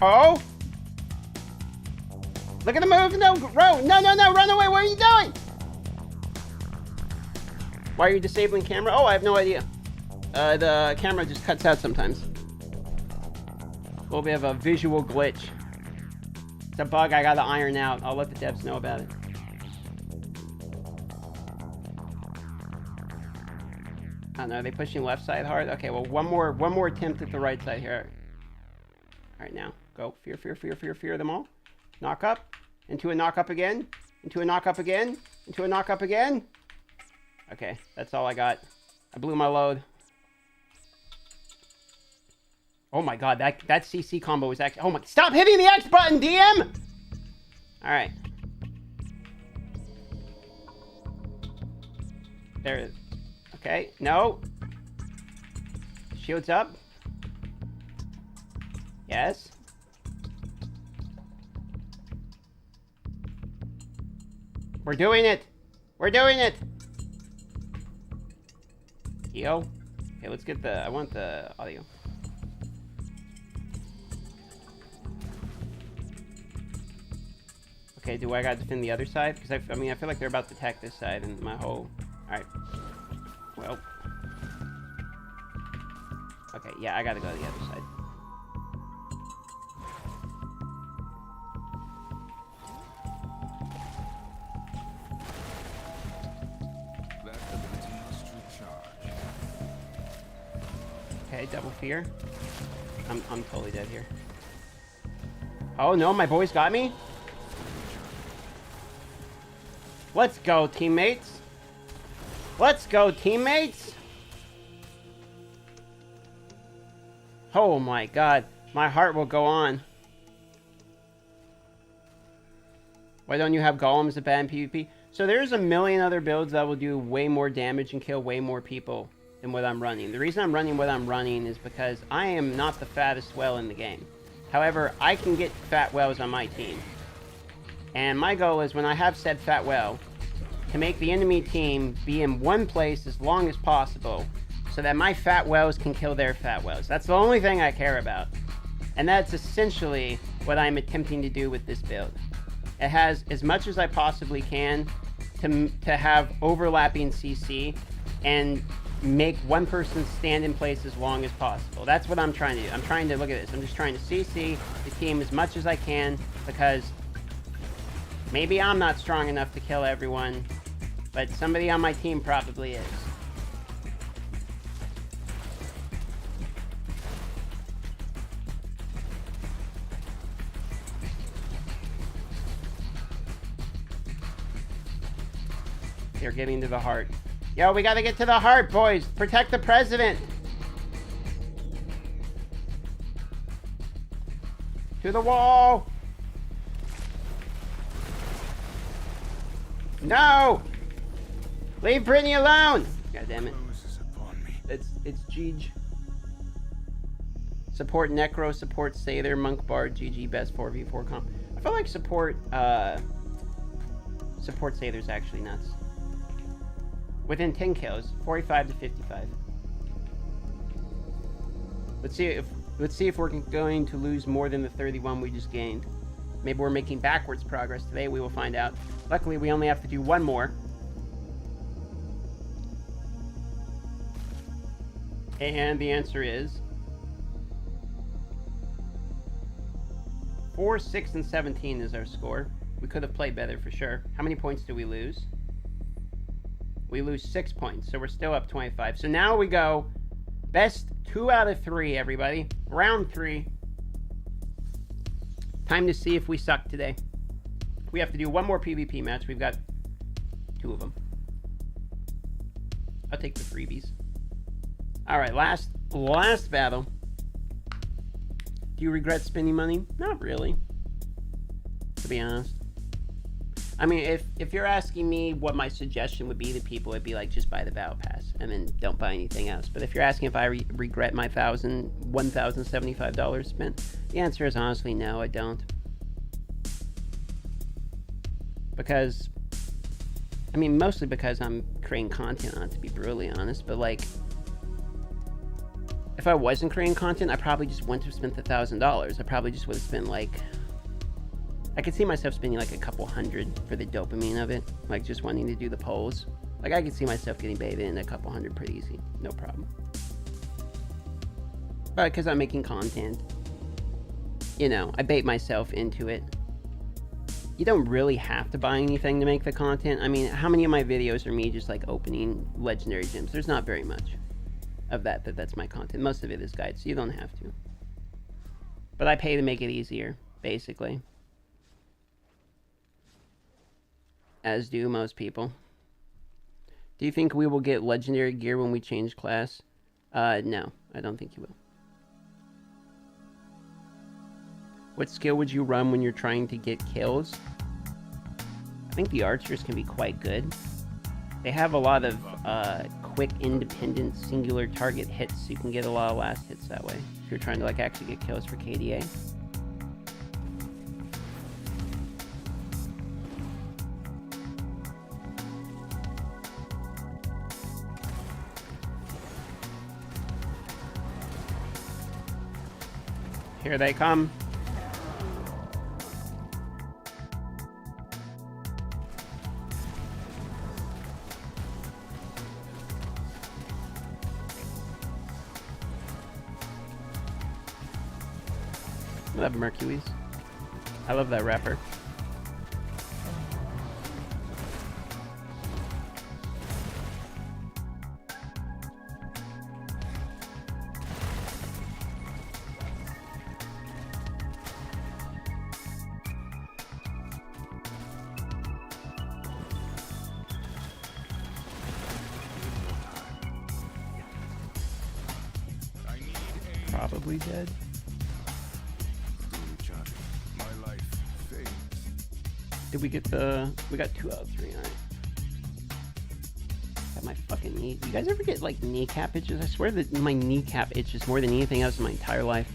Oh. Look at the move. No, run away. What are you doing? Why are you disabling camera? Oh, I have no idea. The camera just cuts out sometimes. A little bit of a visual glitch. It's a bug I gotta iron out. I'll let the devs know about it. I don't know, are they pushing left side hard? Okay, well, one more attempt at the right side here. All right, now, go. Fear them all. Knock up, into a knock up again, into a knock up again, into a knock up again. Okay, that's all I got. I blew my load. Oh my god, that CC combo was actually... Oh my... Stop hitting the X button, DM! Alright. There it is. Okay, no. Shields up. Yes. We're doing it! We're doing it! Yo. Okay, let's get the... I want the audio. Okay, do I gotta defend the other side? Because I mean, I feel like they're about to attack this side and my whole... Alright. Well. Okay, yeah, I gotta go to the other side. Okay, double fear. I'm totally dead here. Oh no, my boys got me? Let's go, teammates. Let's go, teammates. Oh my god. My heart will go on. Why don't you have golems that ban PvP? So there's a million other builds that will do way more damage and kill way more people than what I'm running. The reason I'm running what I'm running is because I am not the fattest whale in the game. However, I can get fat whales on my team. And my goal is, when I have said fat whale, to make the enemy team be in one place as long as possible so that my fat whales can kill their fat whales. That's the only thing I care about. And that's essentially what I'm attempting to do with this build. It has as much as I possibly can to have overlapping CC and make one person stand in place as long as possible. That's what I'm trying to do. I'm trying to, look at this, I'm just trying to CC the team as much as I can, because maybe I'm not strong enough to kill everyone, but somebody on my team probably is. They're getting to the heart. Yo, we gotta get to the heart, boys. Protect the president. To the wall. No. Leave Brittany alone. God damn it. It's Jeej. Support Necro, support Sather, Monk Bard, GG, best 4v4 comp. I feel like support Sather's actually nuts. Within 10 kills, 45 to 55. Let's see if we're going to lose more than the 31 we just gained. Maybe we're making backwards progress today. We will find out. Luckily, we only have to do one more. And the answer is 4, 6, and 17 is our score. We could have played better for sure. How many points do we lose? We lose 6 points, so we're still up 25. So now we go best 2 out of 3, everybody. Round 3. Time to see if we suck today. We have to do one more PvP match. We've got 2 of them. I'll take the freebies. Alright, last battle. Do you regret spending money? Not really, to be honest. I mean, if you're asking me what my suggestion would be to people, it'd be like, just buy the Battle Pass and then don't buy anything else. But if you're asking if I regret my $1,075 spent, the answer is honestly no, I don't. Because, I mean, mostly because I'm creating content on it, to be brutally honest. But like, if I wasn't creating content, I probably just wouldn't have spent the $1,000. I probably just would have spent like, I could see myself spending like a couple hundred for the dopamine of it, like just wanting to do the polls. Like I could see myself getting baited in a couple hundred pretty easy, no problem. But because I'm making content, you know, I bait myself into it. You don't really have to buy anything to make the content. I mean, how many of my videos are me just like opening legendary gems? There's not very much of that's my content. Most of it is guides, so you don't have to. But I pay to make it easier, basically. As do most people. Do you think we will get legendary gear when we change class? No, I don't think you will. What skill would you run when you're trying to get kills? I think the archers can be quite good. They have a lot of quick, independent, singular target hits, so you can get a lot of last hits that way. If you're trying to like actually get kills for KDA. Here they come. I love Mercury's. I love that rapper. Probably dead. Did we get the... We got 2 out of 3, alright. Got my fucking knee. You guys ever get, like, kneecap itches? I swear that my kneecap itches more than anything else in my entire life.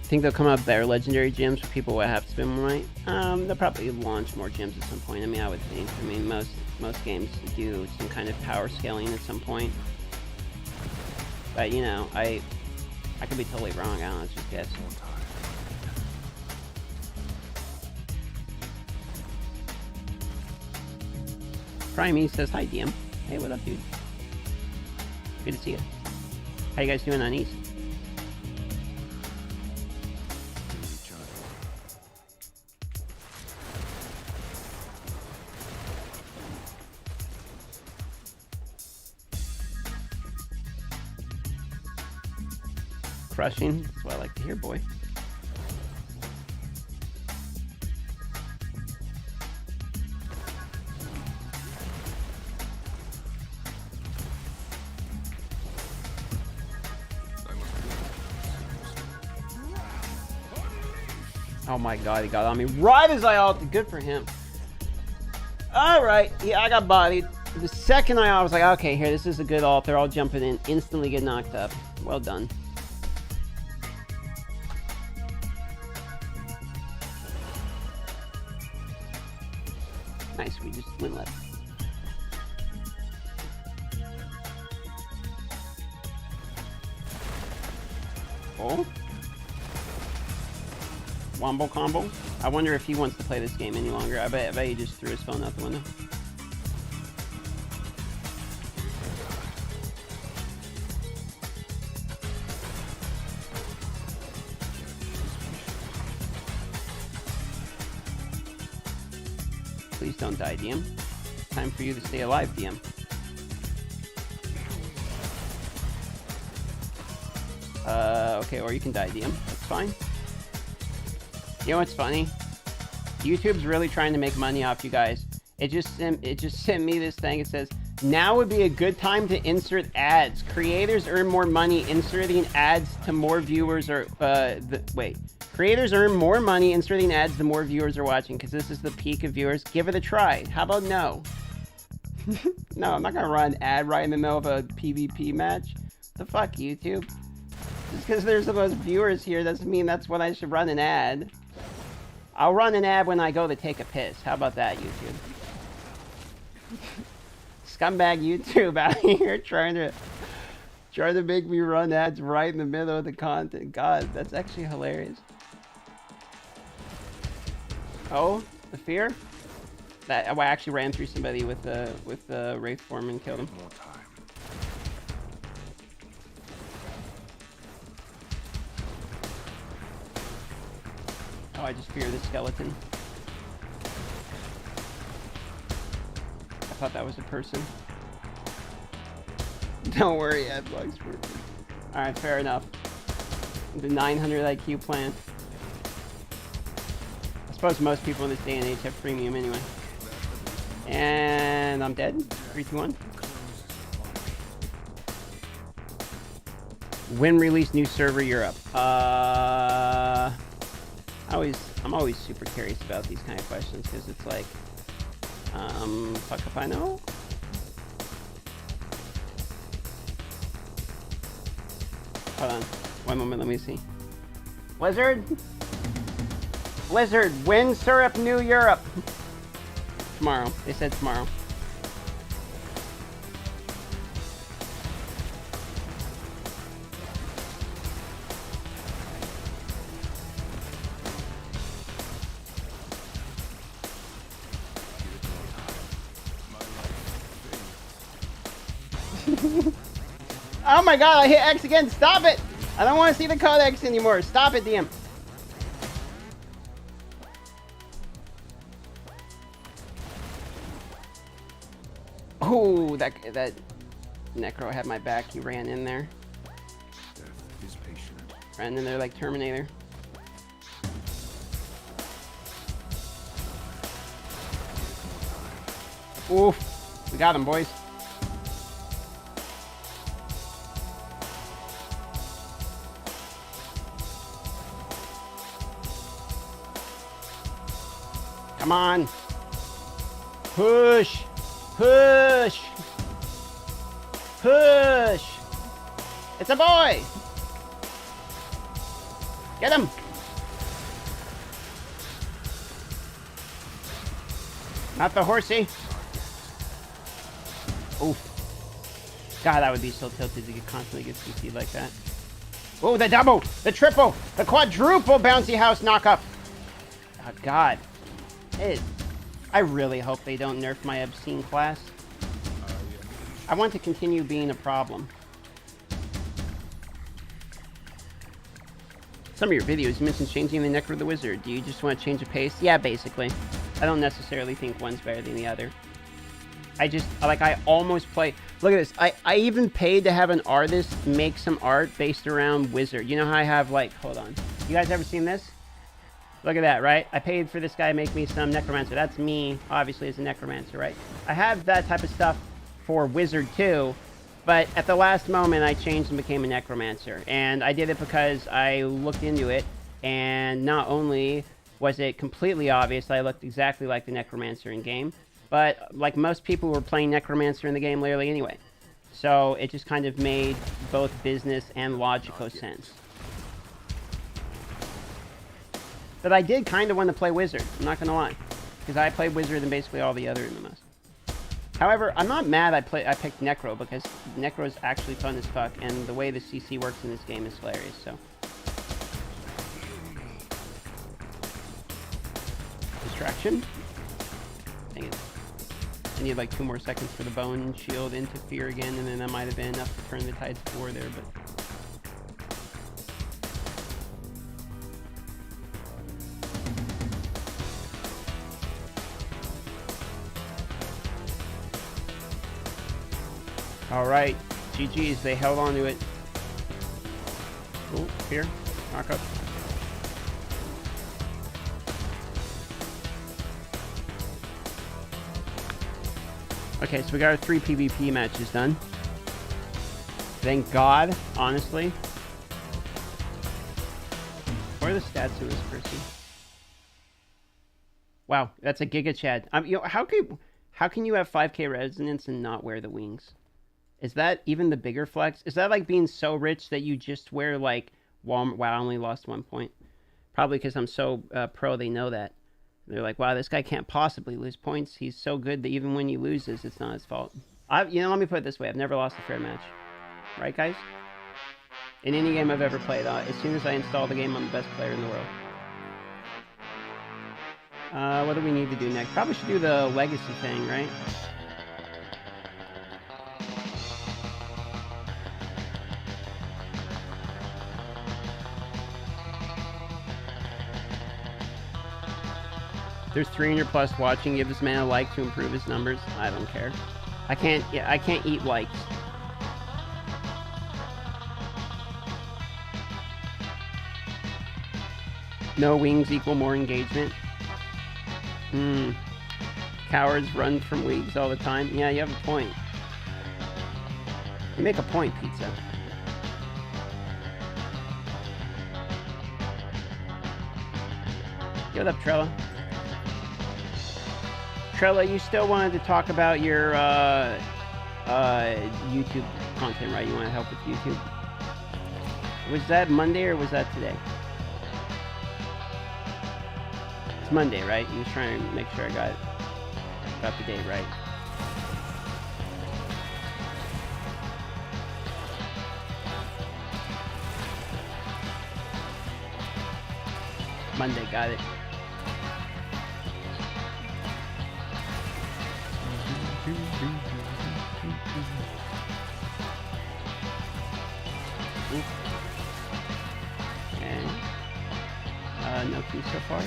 Think they'll come out better legendary gems for people who have to spend more money? They'll probably launch more gems at some point. I mean, I would think. I mean, most games do some kind of power scaling at some point. But, you know, I could be totally wrong. I don't know, it's just guess. Primey says, hi, DM. Hey, what up, dude? Good to see you. How you guys doing on East? Crushing. That's what I like to hear, boy. Oh my god, he got on me right as I ulted. Good for him. Alright, yeah, I got bodied. The second I was like, okay, here, this is a good altar. I'll jump it in, instantly get knocked up. Well done. Nice, we just went left. Oh. Wombo combo. I wonder if he wants to play this game any longer. I bet he just threw his phone out the window. Please don't die, DM. Time for you to stay alive, DM. Okay, or you can die, DM. That's fine. You know what's funny? YouTube's really trying to make money off you guys. It just sent me this thing. It says, now would be a good time to insert ads. Creators earn more money inserting ads to more viewers or, Creators earn more money inserting ads the more viewers are watching because this is the peak of viewers. Give it a try. How about no? No, I'm not going to run an ad right in the middle of a PvP match. The fuck, YouTube? Just because there's the most viewers here doesn't mean that's when I should run an ad. I'll run an ad when I go to take a piss. How about that, YouTube? Scumbag YouTube out here trying to make me run ads right in the middle of the content. God, that's actually hilarious. Oh, the fear? That I actually ran through somebody with the Wraith form and killed him. Oh, I just fear the skeleton. I thought that was a person. Don't worry, Adblock's working. Alright, fair enough. The 900 IQ plant. I suppose most people in this day and age have premium anyway. And I'm dead. 3, 2, 1. When release new server Europe? I'm always super curious about these kind of questions because it's like, fuck if I know. Hold on, one moment, let me see. Blizzard, when syrup new Europe? Tomorrow, they said tomorrow. Oh my god, I hit X again. Stop it! I don't want to see the code X anymore. Stop it, DM. Oh, that Necro had my back. He ran in there. Ran in there like Terminator. Oof. We got him, boys. Come on. Push. Push. Push. It's a boy. Get him. Not the horsey. Oof. God, I would be so tilted to constantly get CC'd like that. Oh, the double, the triple, the quadruple bouncy house knockup. Oh, God. I really hope they don't nerf my obscene class. I want to continue being a problem. Some of your videos, you mentioned changing the Necro the Wizard. Do you just want to change the pace? Yeah, basically. I don't necessarily think one's better than the other. I almost play... Look at this. I even paid to have an artist make some art based around Wizard. You know how I have, like... Hold on. You guys ever seen this? Look at that, right? I paid for this guy to make me some Necromancer. That's me, obviously, as a Necromancer, right? I have that type of stuff for Wizard, too. But at the last moment, I changed and became a Necromancer. And I did it because I looked into it. And not only was it completely obvious that I looked exactly like the Necromancer in game. But like most people were playing Necromancer in the game lately anyway. So it just kind of made both business and logical sense. But I did kind of want to play Wizard, I'm not going to lie. Because I played Wizard in basically all the other MMOs. However, I'm not mad I picked Necro, because Necro is actually fun as fuck, and the way the CC works in this game is hilarious, so. Distraction. Dang it. I need like 2 more seconds for the bone shield into fear again, and then that might have been enough to turn the tides 4 there, but. Alright, GG's, they held on to it. Oh, here, knock up. Okay, so we got our 3 PvP matches done. Thank God, honestly. What are the stats of this person? Wow, that's a Giga Chad. You know, how can you have 5k resonance and not wear the wings? Is that even the bigger flex? Is that like being so rich that you just wear like, wow, I only lost 1 point? Probably because I'm so pro, they know that. They're like, wow, this guy can't possibly lose points. He's so good that even when he loses, it's not his fault. You know, let me put it this way. I've never lost a fair match. Right, guys? In any game I've ever played, as soon as I install the game, I'm the best player in the world. What do we need to do next? Probably should do the legacy thing, right? There's 300 plus watching. Give this man a like to improve his numbers. I don't care. I can't eat likes. No wings equal more engagement. Cowards run from leagues all the time. Yeah, you have a point. You make a point, Pizza. What up, Trella? Trella, you still wanted to talk about your YouTube content, right? You want to help with YouTube? Was that Monday or was that today? It's Monday, right? I'm just trying to make sure I got the date right. Monday, got it. Okay. No keys so far.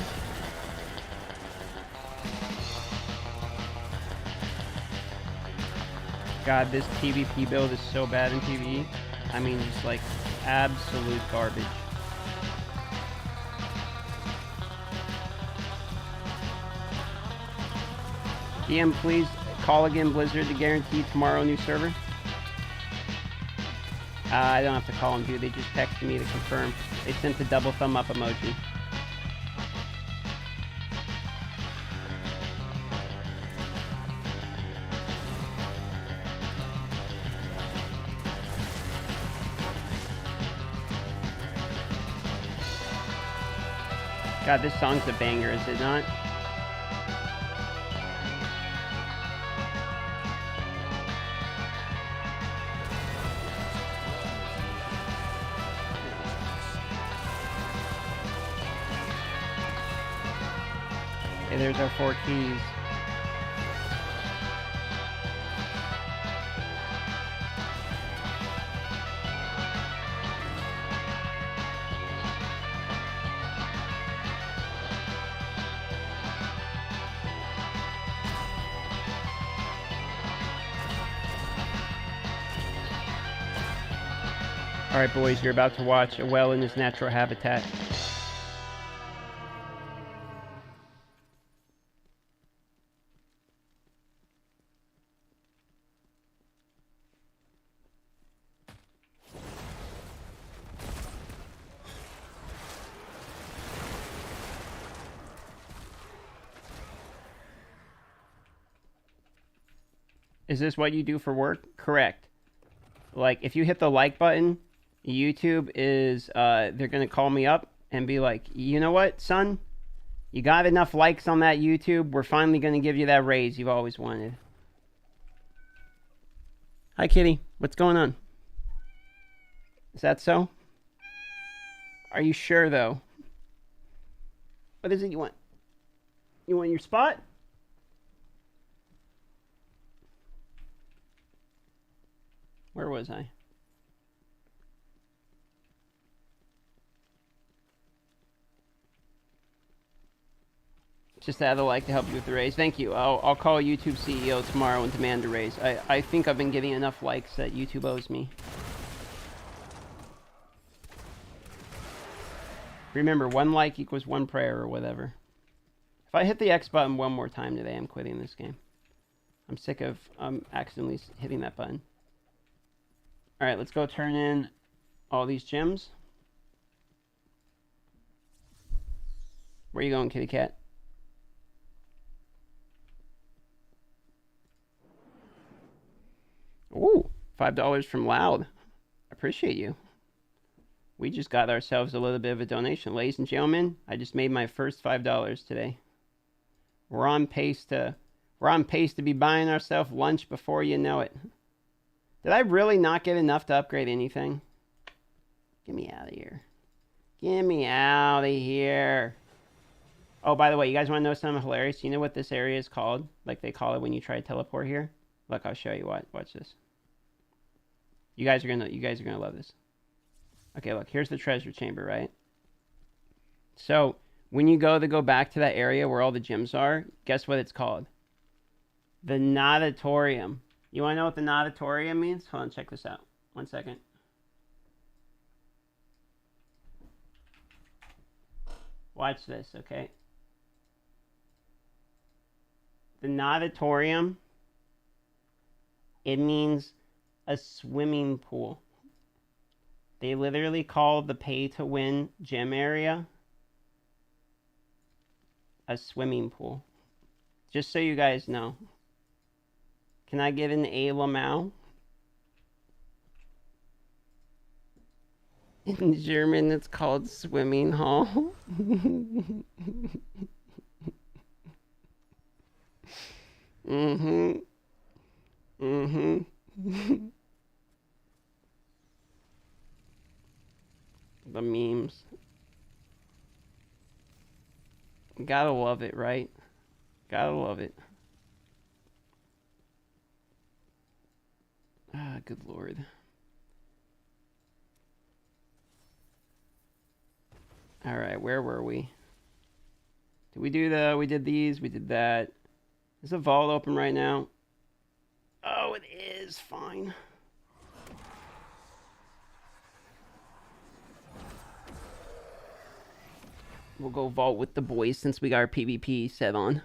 God, this PvP build is so bad in PvE. I mean, just like absolute garbage. DM, please call again Blizzard to guarantee tomorrow new server. I don't have to call them, dude. They just texted me to confirm. They sent the double thumb up emoji. God, this song's a banger, is it not? Okay, there's our 4 keys. Alright boys, you're about to watch a whale in his natural habitat. Is this what you do for work? Correct. Like, if you hit the like button, YouTube is, they're gonna call me up and be like, you know what, son? You got enough likes on that YouTube, we're finally gonna give you that raise you've always wanted. Hi, kitty. What's going on? Is that so? Are you sure, though? What is it you want? You want your spot? Where was I? Just add a like to help you with the raise. Thank you. I'll call YouTube CEO tomorrow and demand a raise. I think I've been getting enough likes that YouTube owes me. Remember, 1 like equals 1 prayer or whatever. If I hit the X button one more time today, I'm quitting this game. I'm sick of accidentally hitting that button. Alright, let's go turn in all these gems. Where are you going, kitty cat? Ooh, $5 from Loud. I appreciate you. We just got ourselves a little bit of a donation. Ladies and gentlemen, I just made my first $5 today. We're on pace to be buying ourselves lunch before you know it. Did I really not get enough to upgrade anything? Get me out of here. Get me out of here. Oh, by the way, you guys want to know something hilarious? You know what this area is called? Like they call it when you try to teleport here? Look, I'll show you what. Watch this. You guys are gonna love this. Okay, look, here's the treasure chamber, right? So, when you go back to that area where all the gems are, guess what it's called? The Nadatorium. You want to know what the Nadatorium means? Hold on, check this out. 1 second. Watch this, okay? The Nadatorium, it means a swimming pool. They literally call the pay-to-win gem area a swimming pool. Just so you guys know. Can I get an A Lamau? In German, it's called swimming hall. Mm-hmm. Mm-hmm. The memes. Gotta love it, right? Gotta love it. Ah, good lord. Alright, where were we? Did we do we did these, we did that. Is the vault open right now? Oh, it is. Fine. We'll go vault with the boys since we got our PvP set on.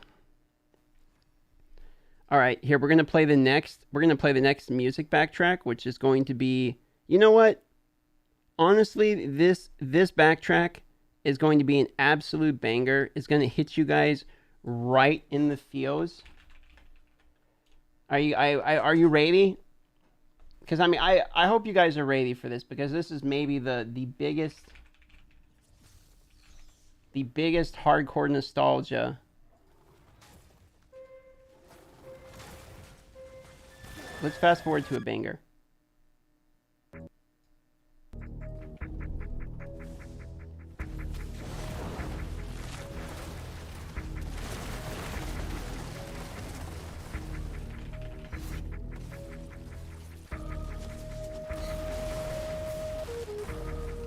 Alright, here we're gonna play the next music backtrack, which is going to be, you know what? Honestly, this backtrack is going to be an absolute banger. It's gonna hit you guys right in the feels. Are you ready? Because I mean, I hope you guys are ready for this, because this is maybe the biggest hardcore nostalgia. Let's fast forward to a banger.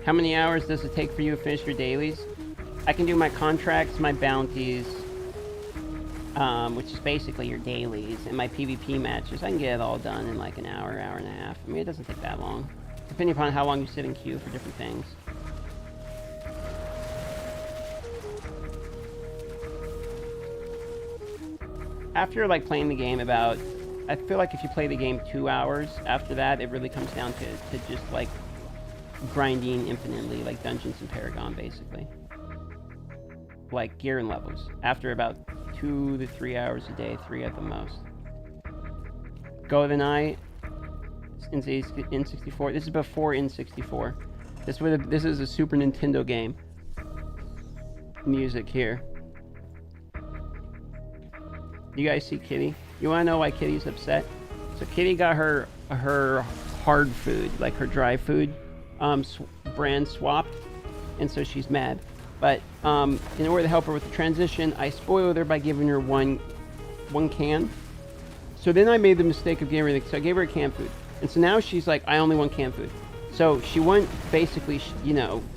How many hours does it take for you to finish your dailies? I can do my contracts, my bounties, which is basically your dailies, and my PvP matches. I can get it all done in like an hour, hour and a half. I mean, it doesn't take that long, depending upon how long you sit in queue for different things. After like playing the game about, I feel like if you play the game 2 hours, after that it really comes down to just like grinding infinitely, like Dungeons and Paragon, basically. Like gear and levels. After about 2 to 3 hours a day, 3 at the most. GoldenEye, N64. This is before N64. This is a Super Nintendo game. Music here. You guys see Kitty? You want to know why Kitty's upset? So Kitty got her hard food, like her dry food, brand swapped, and so she's mad. But in order to help her with the transition, I spoiled her by giving her one can. So then I made the mistake of giving her, so I gave her a canned food, and so now she's like, I only want canned food. So she wouldn't basically,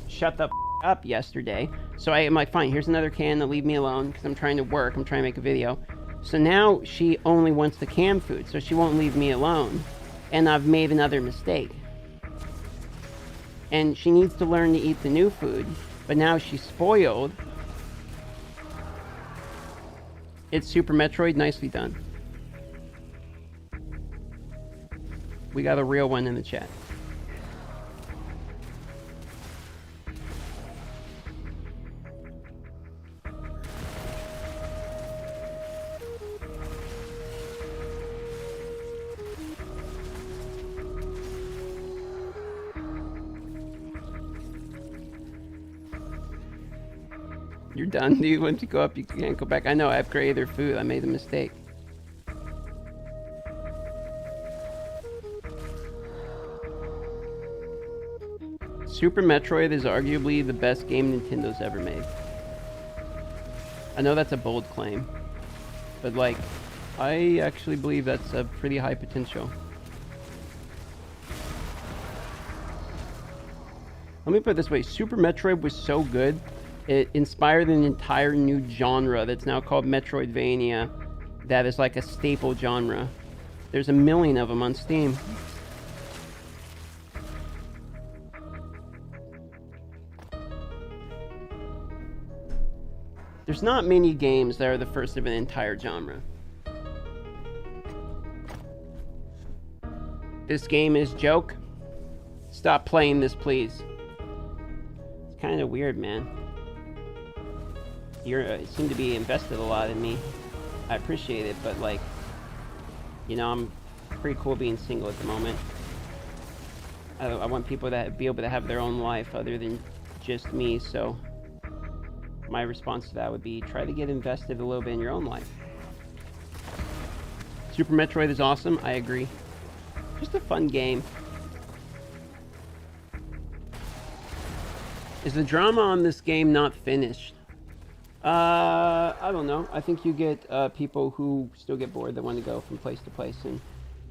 shut the up yesterday. So I'm like, fine, here's another can to leave me alone because I'm trying to work. I'm trying to make a video. So now she only wants the canned food, so she won't leave me alone. And I've made another mistake. And she needs to learn to eat the new food, but now she's spoiled. It's Super Metroid, nicely done. We got a real one in the chat. You're done, dude. Once you go up, you can't go back. I know, I upgraded their food. I made a mistake. Super Metroid is arguably the best game Nintendo's ever made. I know that's a bold claim, but like, I actually believe that's a pretty high potential. Let me put it this way, Super Metroid was so good, it inspired an entire new genre that's now called Metroidvania, that is like a staple genre. There's a million of them on Steam. There's not many games that are the first of an entire genre. This game is joke. Stop playing this, please. It's kind of weird, man. You seem to be invested a lot in me. I appreciate it, but like, I'm pretty cool being single at the moment. I want people to be able to have their own life other than just me, so my response to that would be try to get invested a little bit in your own life. Super Metroid is awesome, I agree. Just a fun game. Is the drama on this game not finished? I don't know. I think you get people who still get bored that want to go from place to place and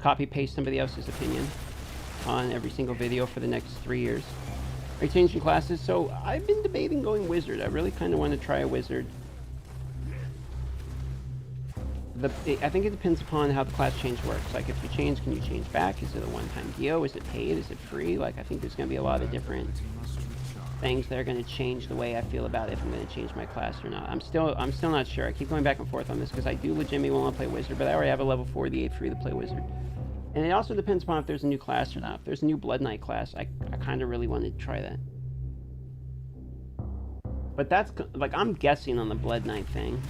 copy paste somebody else's opinion on every single video for the next 3 years. Are you changing classes? So I've been debating going wizard. I really kind of want to try a wizard. I think it depends upon how the class change works. Like if you change, can you change back? Is it a one-time deal? Is it paid? Is it free? Like I think there's going to be a lot of different things that are going to change the way I feel about if I'm going to change my class or not. I'm still not sure. I keep going back and forth on this because I do legitimately want to play wizard, but I already have a level 48 free to play wizard. And it also depends upon if there's a new class or not. If there's a new Blood Knight class, I kind of really wanted to try that. But that's, like, I'm guessing on the Blood Knight thing.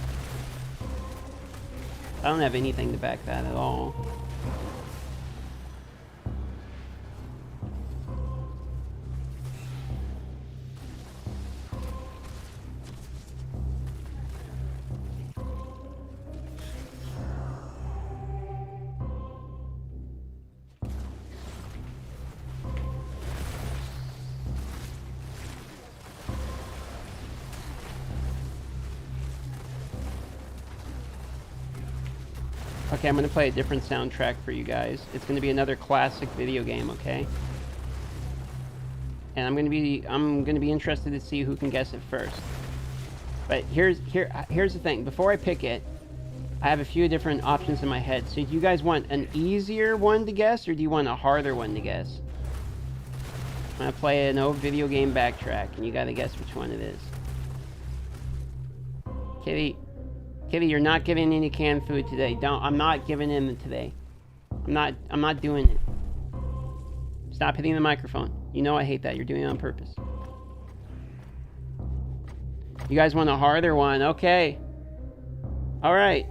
I don't have anything to back that at all. Okay, I'm going to play a different soundtrack for you guys. It's going to be another classic video game, okay? And I'm going to be interested to see who can guess it first. But here's the thing. Before I pick it, I have a few different options in my head. So do you guys want an easier one to guess, or do you want a harder one to guess? I'm going to play an old video game backtrack, and you got to guess which one it is. Kitty, you're not giving any canned food today. I'm not giving in today. I'm not doing it. Stop hitting the microphone. You know I hate that. You're doing it on purpose. You guys want a harder one? Okay. Alright.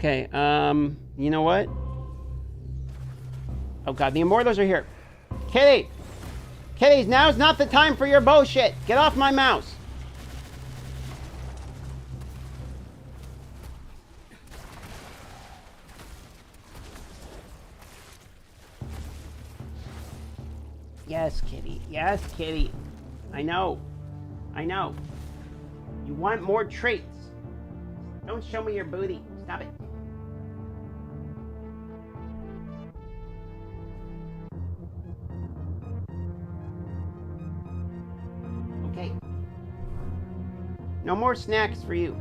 Okay, you know what? Oh god, the Immortals are here. Kitty! Kitties, now's not the time for your bullshit! Get off my mouse! Yes, kitty. Yes, kitty. I know. I know. You want more treats. Don't show me your booty. Stop it. Okay. No more snacks for you.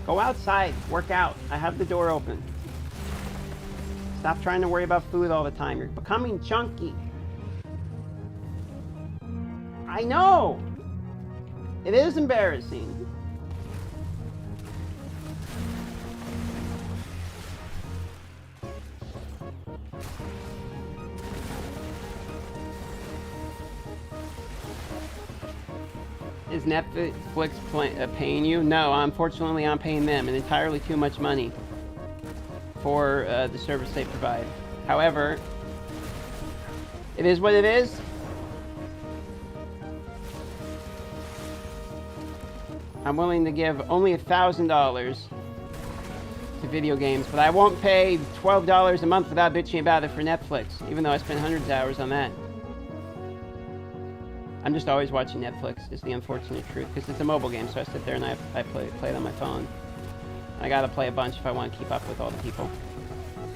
Go outside. Work out. I have the door open. Stop trying to worry about food all the time. You're becoming chunky. I know! It is embarrassing. Is Netflix paying you? No, unfortunately I'm paying them, and entirely too much money for the service they provide. However, it is what it is. I'm willing to give only $1,000 to video games, but I won't pay $12 a month without bitching about it for Netflix, even though I spend hundreds of hours on that. I'm just always watching Netflix, is the unfortunate truth, because it's a mobile game, so I sit there and I play it on my phone. I gotta play a bunch if I want to keep up with all the people.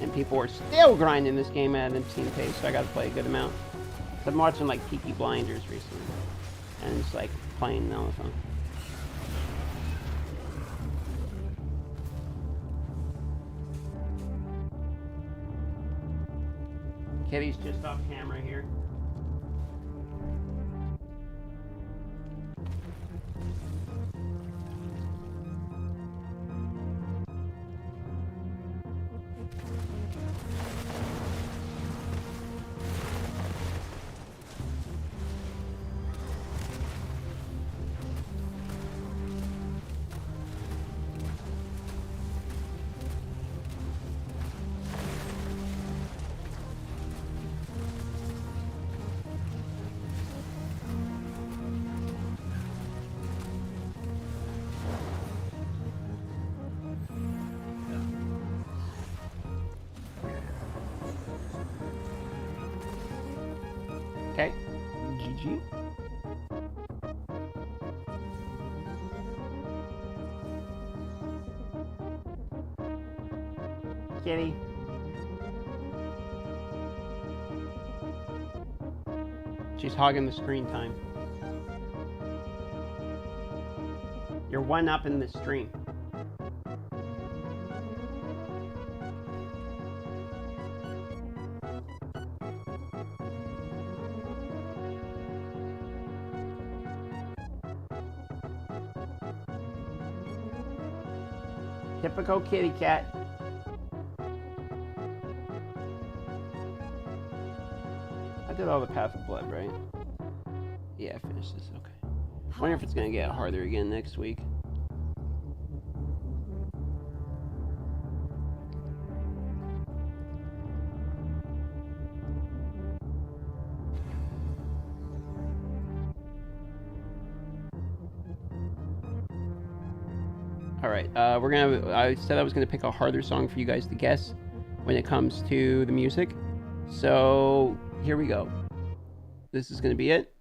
And people are still grinding this game at an obscene pace, so I gotta play a good amount. So I'm watching like Peaky Blinders recently, and it's like playing on the phone. Kitty's just off camera here. Okay. GG. Kitty. She's hogging the screen time. You're one up in the stream. Typical kitty cat. I did all the Path of Blood, right? Yeah, I finished this. Okay. I wonder if it's gonna get harder again next week. Alright, I said I was gonna pick a harder song for you guys to guess when it comes to the music. So, here we go. This is gonna be it.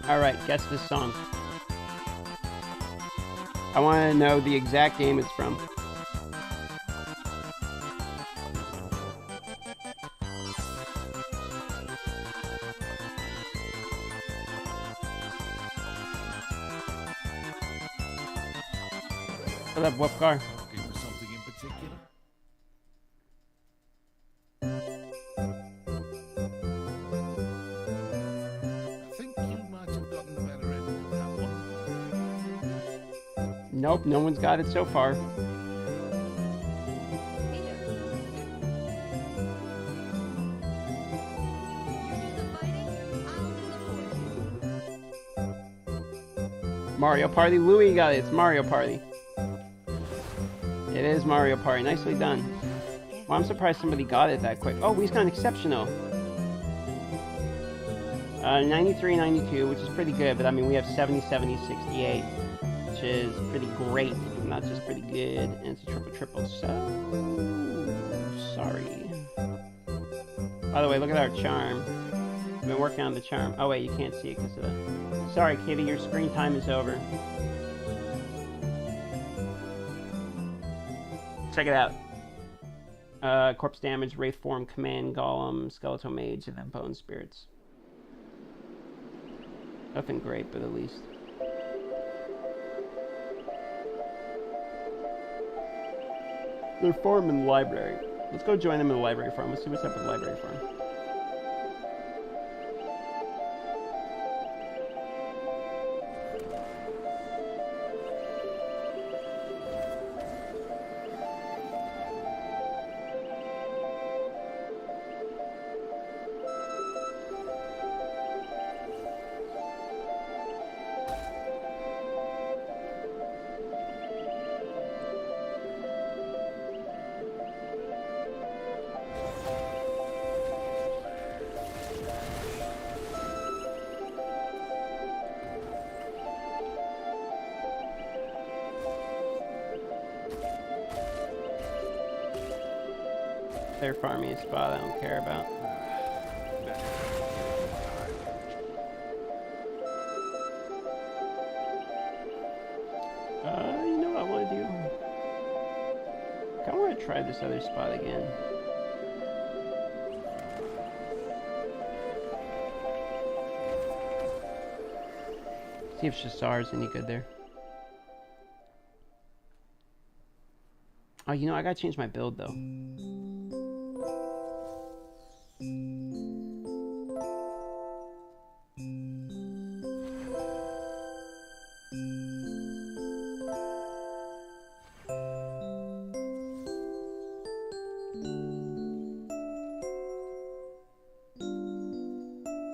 Alright, guess this song. I want to know the exact game it's from. What up, Wolfgar? Looking for something in particular? Nope, no one's got it so far. Mario Party. Louie got it. It's Mario Party. It is Mario Party. Nicely done. Well, I'm surprised somebody got it that quick. Oh, he's got an exceptional. 93, 92, which is pretty good, but I mean, we have 70, 70, 68, which is pretty great, not just pretty good, and it's a triple, so sorry. By the way, look at our charm. I've been working on the charm. Oh wait, you can't see it because of the... Sorry, Kitty, your screen time is over. Check it out. Corpse damage, Wraith Form, Command, Golem, Skeletal Mage, and then Bone Spirits. Nothing great, but at least. They're farm in the library. Let's go join them in the library farm. Let's see what's up with the library farm. They're farming a spot I don't care about. You know what I want to do? I kind of want to try this other spot again. See if Shasar's any good there. Oh, you know, I gotta change my build though.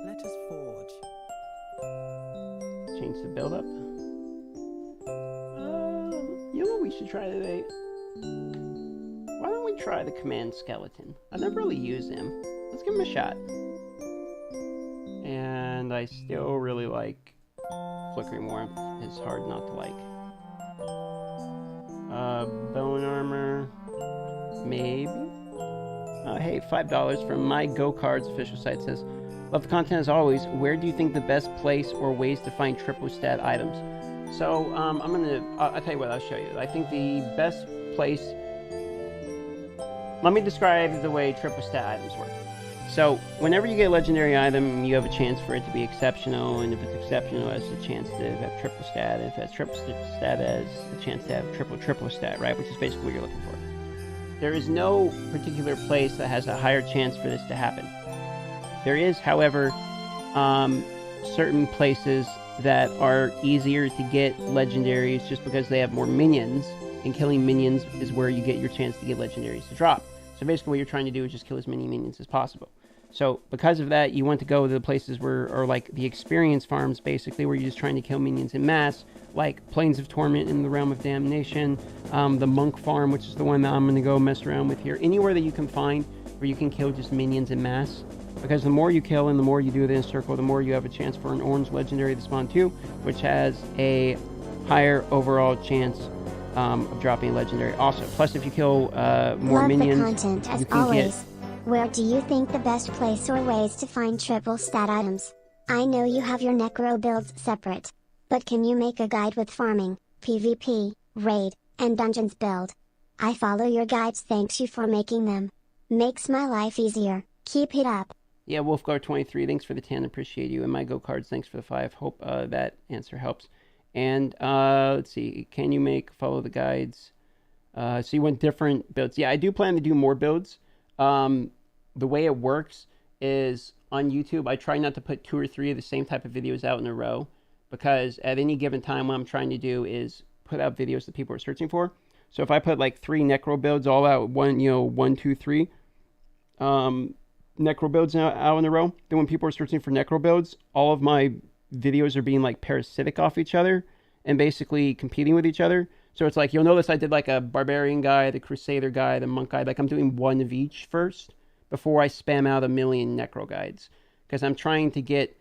Let us forge. Change the build up. You know what we should try today? Why don't we try the command skeleton? I've never really used him. Let's give him a shot. And I still really like Flickering Warmth. It's hard not to like. Bone armor. Maybe. Hey, $5 from my Go Cards official site says, love the content as always. Where do you think the best place or ways to find triple stat items? So, I'll tell you what, I'll show you. I think the best place... Let me describe the way triple stat items work. So, whenever you get a legendary item, you have a chance for it to be exceptional, and if it's exceptional, it has a chance to have triple stat. If it has triple stat, it has a chance to have triple stat, right? Which is basically what you're looking for. There is no particular place that has a higher chance for this to happen. There is, however, certain places that are easier to get legendaries just because they have more minions, and killing minions is where you get your chance to get legendaries to drop. So basically what you're trying to do is just kill as many minions as possible. So because of that, you want to go to the places where are like the experience farms, basically, where you're just trying to kill minions in mass, like Plains of Torment in the Realm of Damnation, the Monk Farm, which is the one that I'm going to go mess around with here. Anywhere that you can find where you can kill just minions in mass. Because the more you kill and the more you do it in a circle, the more you have a chance for an orange legendary to spawn too, which has a higher overall chance of dropping legendary also. Plus, if you kill more minions, love the content as always. Where do you think the best place or ways to find triple stat items? I know you have your necro builds separate, but can you make a guide with farming, PvP, raid, and dungeons build? I follow your guides, thanks you for making them. Makes my life easier. Keep it up. Yeah, Wolfgar23, thanks for the 10, appreciate you. And my Go Cards, thanks for the 5. Hope that answer helps. And let's see, can you follow the guides? So you want different builds. Yeah, I do plan to do more builds. The way it works is on YouTube, I try not to put 2 or 3 of the same type of videos out in a row, because at any given time what I'm trying to do is put out videos that people are searching for. So if I put like 3 necro builds all out, 1, 2, 3 necro builds out in a row, then when people are searching for necro builds, all of my videos are being like parasitic off each other and basically competing with each other. So it's like, you'll notice I did like a barbarian guy, the crusader guy, the monk guy. Like I'm doing one of each first before I spam out a million necro guides, because I'm trying to get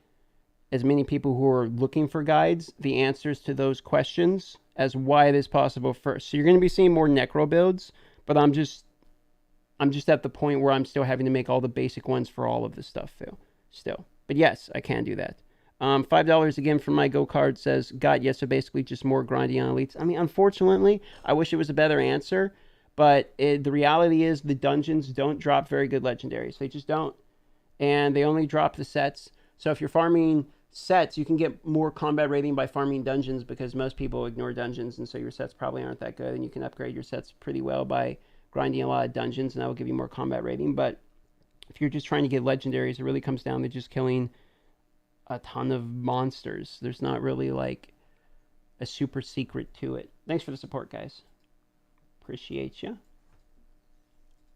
as many people who are looking for guides the answers to those questions as why it is possible first. So you're going to be seeing more necro builds, but I'm just at the point where I'm still having to make all the basic ones for all of this stuff still. But yes, I can do that. $5 again from my Go card says, God, yes, so basically just more grinding on elites. I mean, unfortunately, I wish it was a better answer, but the reality is the dungeons don't drop very good legendaries. They just don't. And they only drop the sets. So if you're farming sets, you can get more combat rating by farming dungeons, because most people ignore dungeons, and so your sets probably aren't that good, and you can upgrade your sets pretty well by grinding a lot of dungeons, and that will give you more combat rating. But if you're just trying to get legendaries, it really comes down to just killing a ton of monsters. There's not really like a super secret to it. Thanks for the support, guys. Appreciate you.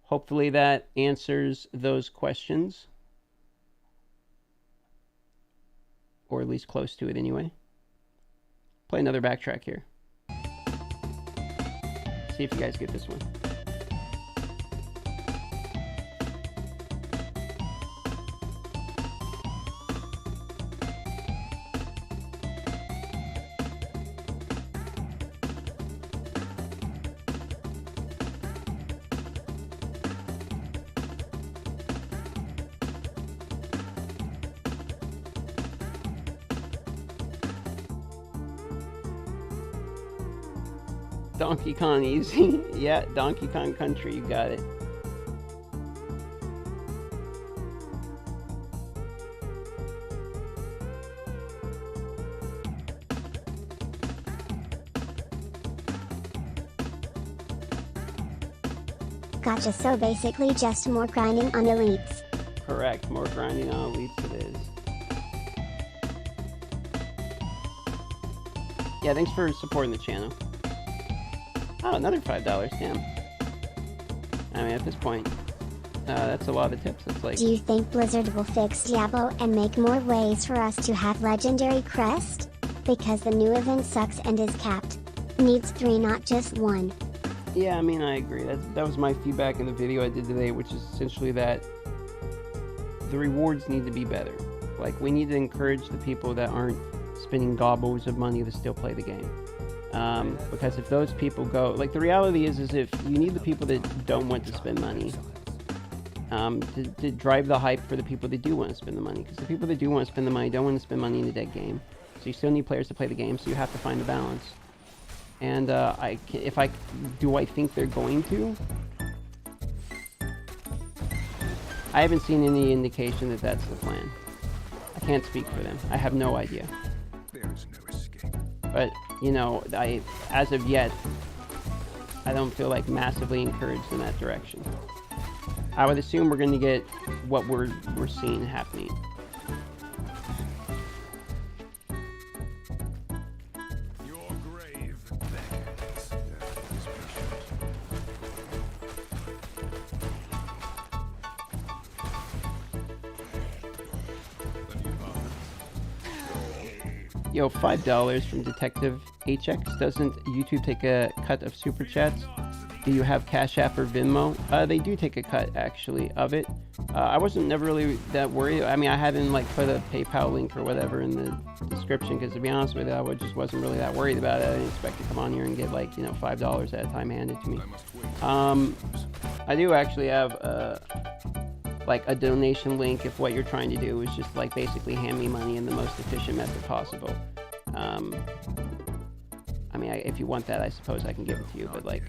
Hopefully that answers those questions, or at least close to it anyway. Play another backtrack here. See if you guys get this one. Donkey Kong easy. Yeah, Donkey Kong Country, you got it. Gotcha, so basically just more grinding on elites. Correct, more grinding on elites it is. Yeah, thanks for supporting the channel. Oh, another $5, damn. I mean, at this point, that's a lot of tips. It's like... Do you think Blizzard will fix Diablo and make more ways for us to have legendary CREST? Because the new event sucks and is capped. Needs 3, not just 1. Yeah, I mean, I agree. That was my feedback in the video I did today, which is essentially that the rewards need to be better. Like, we need to encourage the people that aren't spending gobbles of money to still play the game. Because if those people go, like, the reality is if you need the people that don't want to spend money to drive the hype for the people that do want to spend the money, because the people that do want to spend the money don't want to spend money in a dead game. So you still need players to play the game, so you have to find a balance. And I think they're going to? I haven't seen any indication that that's the plan. I can't speak for them. I have no idea. There is no escape. But, you know, as of yet, I don't feel like massively encouraged in that direction. I would assume we're going to get what we're seeing happening. Your grave beckons. Death is patient. Yo, $5 from Detective HX. Doesn't YouTube take a cut of Super Chats? Do you have Cash App or Venmo? They do take a cut, actually, of it. I wasn't never really that worried. I mean, I hadn't, like, put a PayPal link or whatever in the description, because to be honest with you, I just wasn't really that worried about it. I didn't expect to come on here and get, like, you know, $5 at a time handed to me. I do actually have, like, a donation link if what you're trying to do is just, like, basically hand me money in the most efficient method possible. I mean, if you want that, I suppose I can give it to you, but, like...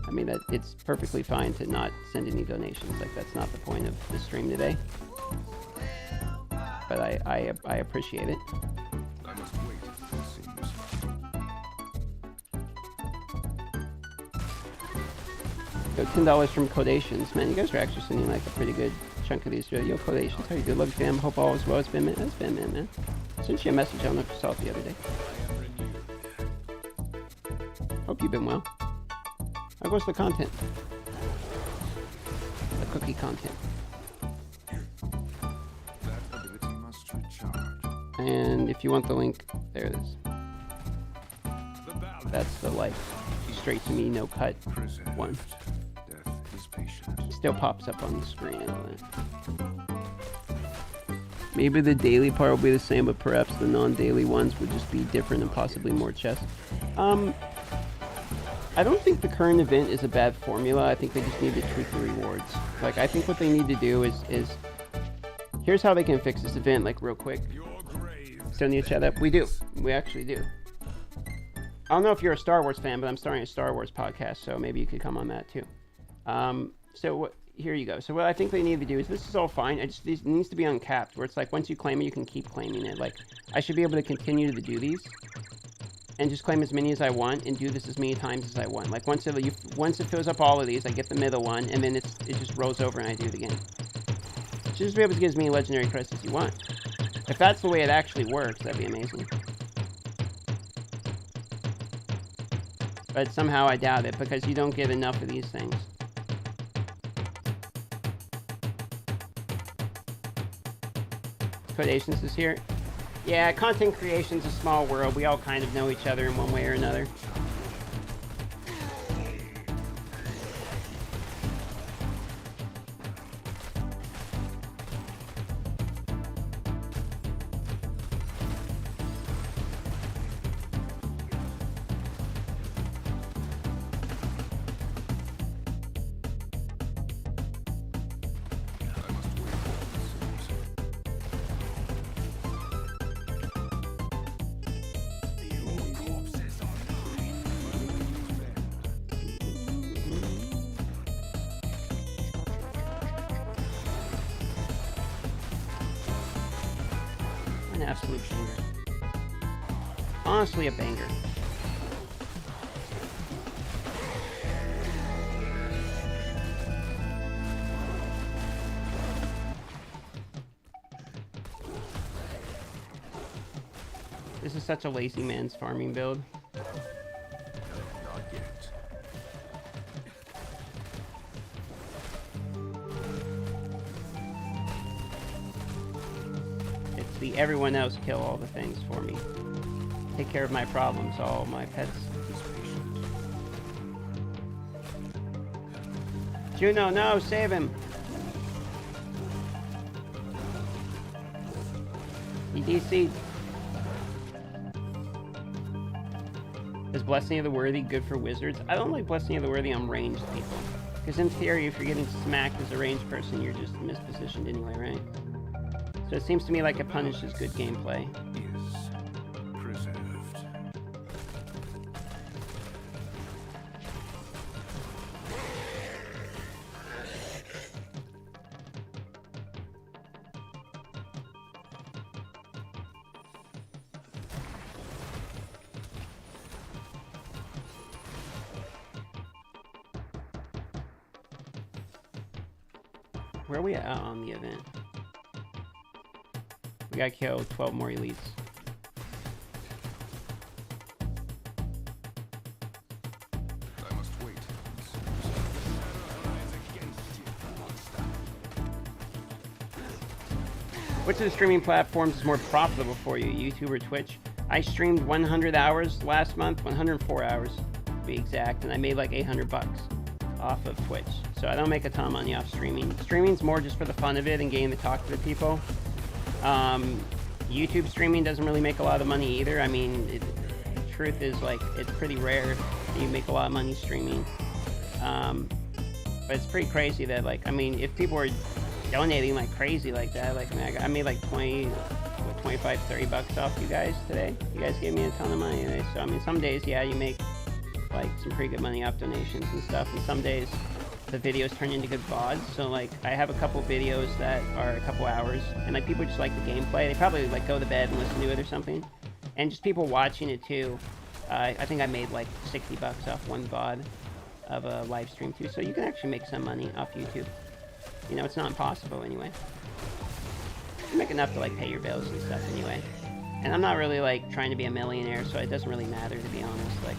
I mean, it's perfectly fine to not send any donations. Like, that's not the point of the stream today. But I appreciate it. I must wait and see this. Yo, $10 from Codations. Man, you guys are actually sending, like, a pretty good chunk of these. Yo, Codations, how you doing? Love you, fam. Hope all is well. It's been, man. I sent you a message. I don't know if you saw it the other day. I am renewed. hope you've been well. How goes the content? The cookie content. That ability must recharge. And if you want the link, there it is. The balance. That's the like straight to me, no cut Preserved. one. Death is patient. Still pops up on the screen and all that. Maybe the daily part will be the same, but perhaps the non-daily ones would just be different and possibly more chests. I don't think the current event is a bad formula. I think they just need to tweak the rewards. Like, I think what they need to do is here's how they can fix this event, like, real quick. Your grave. Still need to chat up? We do. We actually do. I don't know if you're a Star Wars fan, but I'm starting a Star Wars podcast, so maybe you could come on that too. Here you go. So what I think they need to do is, this is all fine. It needs to be uncapped, where it's like once you claim it, you can keep claiming it. Like, I should be able to continue to do these and just claim as many as I want and do this as many times as I want. Like once it fills up all of these, I get the middle one, and then it just rolls over and I do it again. You should just be able to get as many legendary crests as you want. If that's the way it actually works, that'd be amazing. But somehow I doubt it, because you don't get enough of these things. Codations is here. Yeah, content creation's a small world. We all kind of know each other in one way or another. An absolute banger. Honestly, a banger. This is such a lazy man's farming build. Not yet. It's the everyone else kill all the things for me. Take care of my problems, all my pets. Is patient. Juno, no, save him! He DC'd. Is Blessing of the Worthy good for wizards? I don't like Blessing of the Worthy on ranged people. Because in theory, if you're getting smacked as a ranged person, you're just mispositioned anyway, right? So it seems to me like it punishes good gameplay. Is preserved. Where are we at on the event? We gotta kill 12 more elites. I must wait. Rise against you, monster. Which of the streaming platforms is more profitable for you, YouTube or Twitch? I streamed 100 hours last month, 104 hours to be exact, and I made like 800 bucks off of Twitch. So I don't make a ton of money off streaming. Streaming's more just for the fun of it and getting to talk to the people. YouTube streaming doesn't really make a lot of money either. I mean, the truth is, like, it's pretty rare that you make a lot of money streaming. But it's pretty crazy that, like, I mean, if people were donating like crazy like that, like, I mean, I made like 25, 30 bucks off you guys today. You guys gave me a ton of money today. So, I mean, some days, yeah, you make like some pretty good money off donations and stuff. And some days the videos turn into good VODs. So, like, I have a couple videos that are a couple hours, and like people just like the gameplay. They probably like go to bed and listen to it or something. And just people watching it too. I think I made like 60 bucks off one VOD of a live stream too. So you can actually make some money off YouTube. You know, it's not impossible anyway. You make enough to like pay your bills and stuff anyway. And I'm not really like trying to be a millionaire, so it doesn't really matter, to be honest. Like,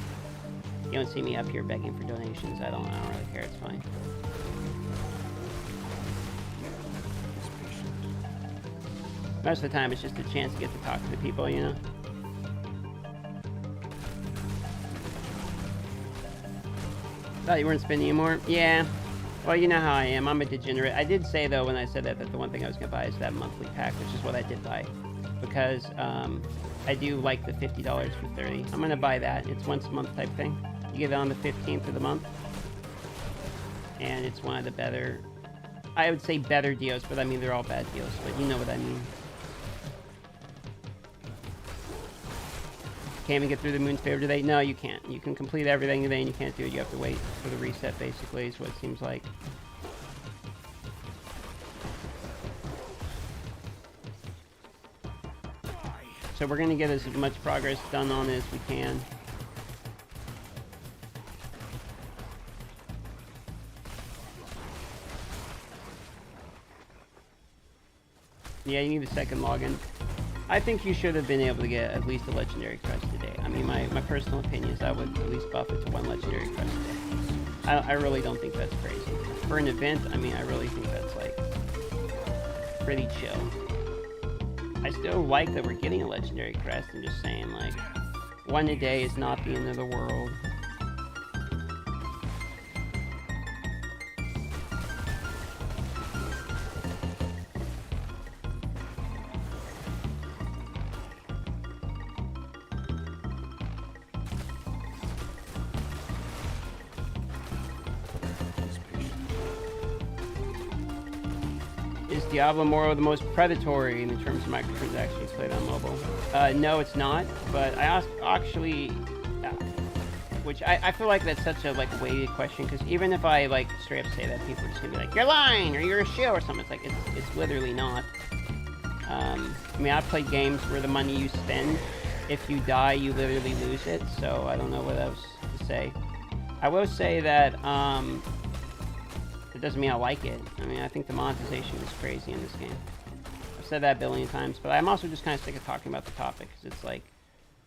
You don't see me up here begging for donations. I don't really care. It's fine. Is patient. Most of the time, it's just a chance to get to talk to the people, you know? Thought you weren't spending anymore? Yeah. Well, you know how I am. I'm a degenerate. I did say, though, when I said that the one thing I was going to buy is that monthly pack, which is what I did buy. Because I do like the $50 for 30. I'm going to buy that. It's once a month type thing. You get it on the 15th of the month. And it's one of the better... I would say better deals, but I mean, they're all bad deals. But you know what I mean. Can't even get through the moon's favor today? No, you can't. You can complete everything today and you can't do it. You have to wait for the reset, basically, is what it seems like. So we're going to get as much progress done on it as we can. Yeah, you need a second login. I think you should have been able to get at least a legendary crest today. I mean, my personal opinion is I would at least buff it to 1 legendary crest today. I really don't think that's crazy. For an event, I mean, I really think that's, like, pretty chill. I still like that we're getting a legendary crest. I'm just saying, like, 1 a day is not the end of the world. Diablo Immortal the most predatory in terms of microtransactions played on mobile? No, it's not. But I actually, which I feel like that's such a like weighted question, because even if I like straight up say that, people are just gonna be like, you're lying or you're a shill or something. It's like it's literally not. I mean, I've played games where the money you spend, if you die, you literally lose it. So I don't know what else to say. I will say that. It doesn't mean I like it. I mean, I think the monetization is crazy in this game. I've said that a billion times, but I'm also just kind of sick of talking about the topic, because it's like,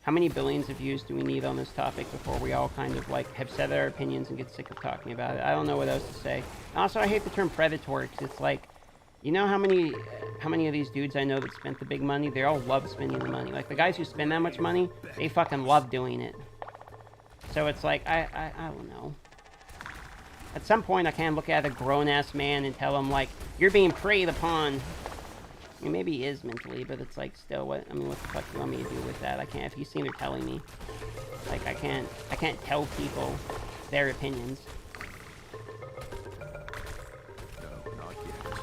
how many billions of views do we need on this topic before we all kind of like have said our opinions and get sick of talking about it? I don't know what else to say. And also, I hate the term predatory, because it's like, you know how many of these dudes I know that spent the big money? They all love spending the money. Like, the guys who spend that much money, they fucking love doing it. So it's like, I don't know. At some point, I can't look at a grown-ass man and tell him, like, you're being preyed upon. I mean, maybe he is mentally, but it's like, still, what the fuck do you want me to do with that? I can't, if you see they're telling me. Like, I can't tell people their opinions. No, not yet.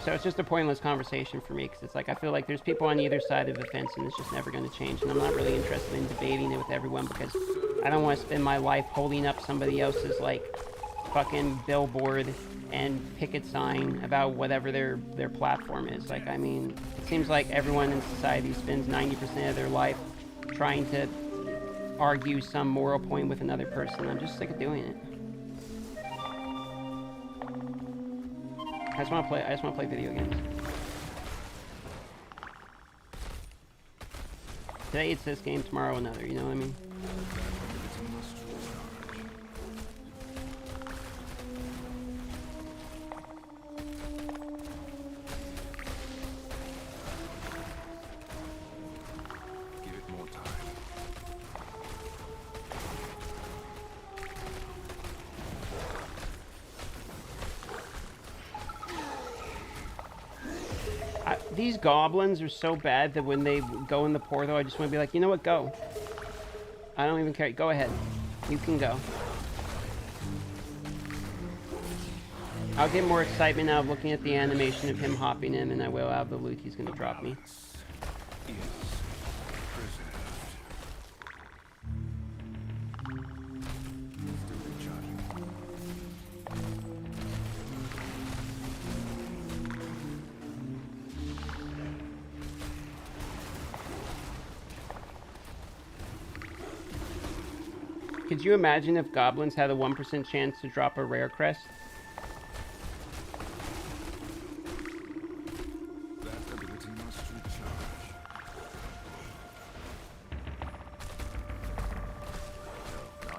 So it's just a pointless conversation for me, because it's like, I feel like there's people on either side of the fence, and it's just never going to change, and I'm not really interested in debating it with everyone, because I don't want to spend my life holding up somebody else's, like, fucking billboard and picket sign about whatever their platform is. Like, I mean, it seems like everyone in society spends 90% of their life trying to argue some moral point with another person. I'm just sick of doing it. I just want to play video games. Today it's this game, tomorrow another, you know what I mean? Give it more time. These goblins are so bad that when they go in the portal, I just want to be like, you know what, go. I don't even care. Go ahead. You can go. I'll get more excitement out of looking at the animation of him hopping in than I will out of the loot he's going to drop me. Could you imagine if goblins had a 1% chance to drop a rare crest? That ability must recharge. No,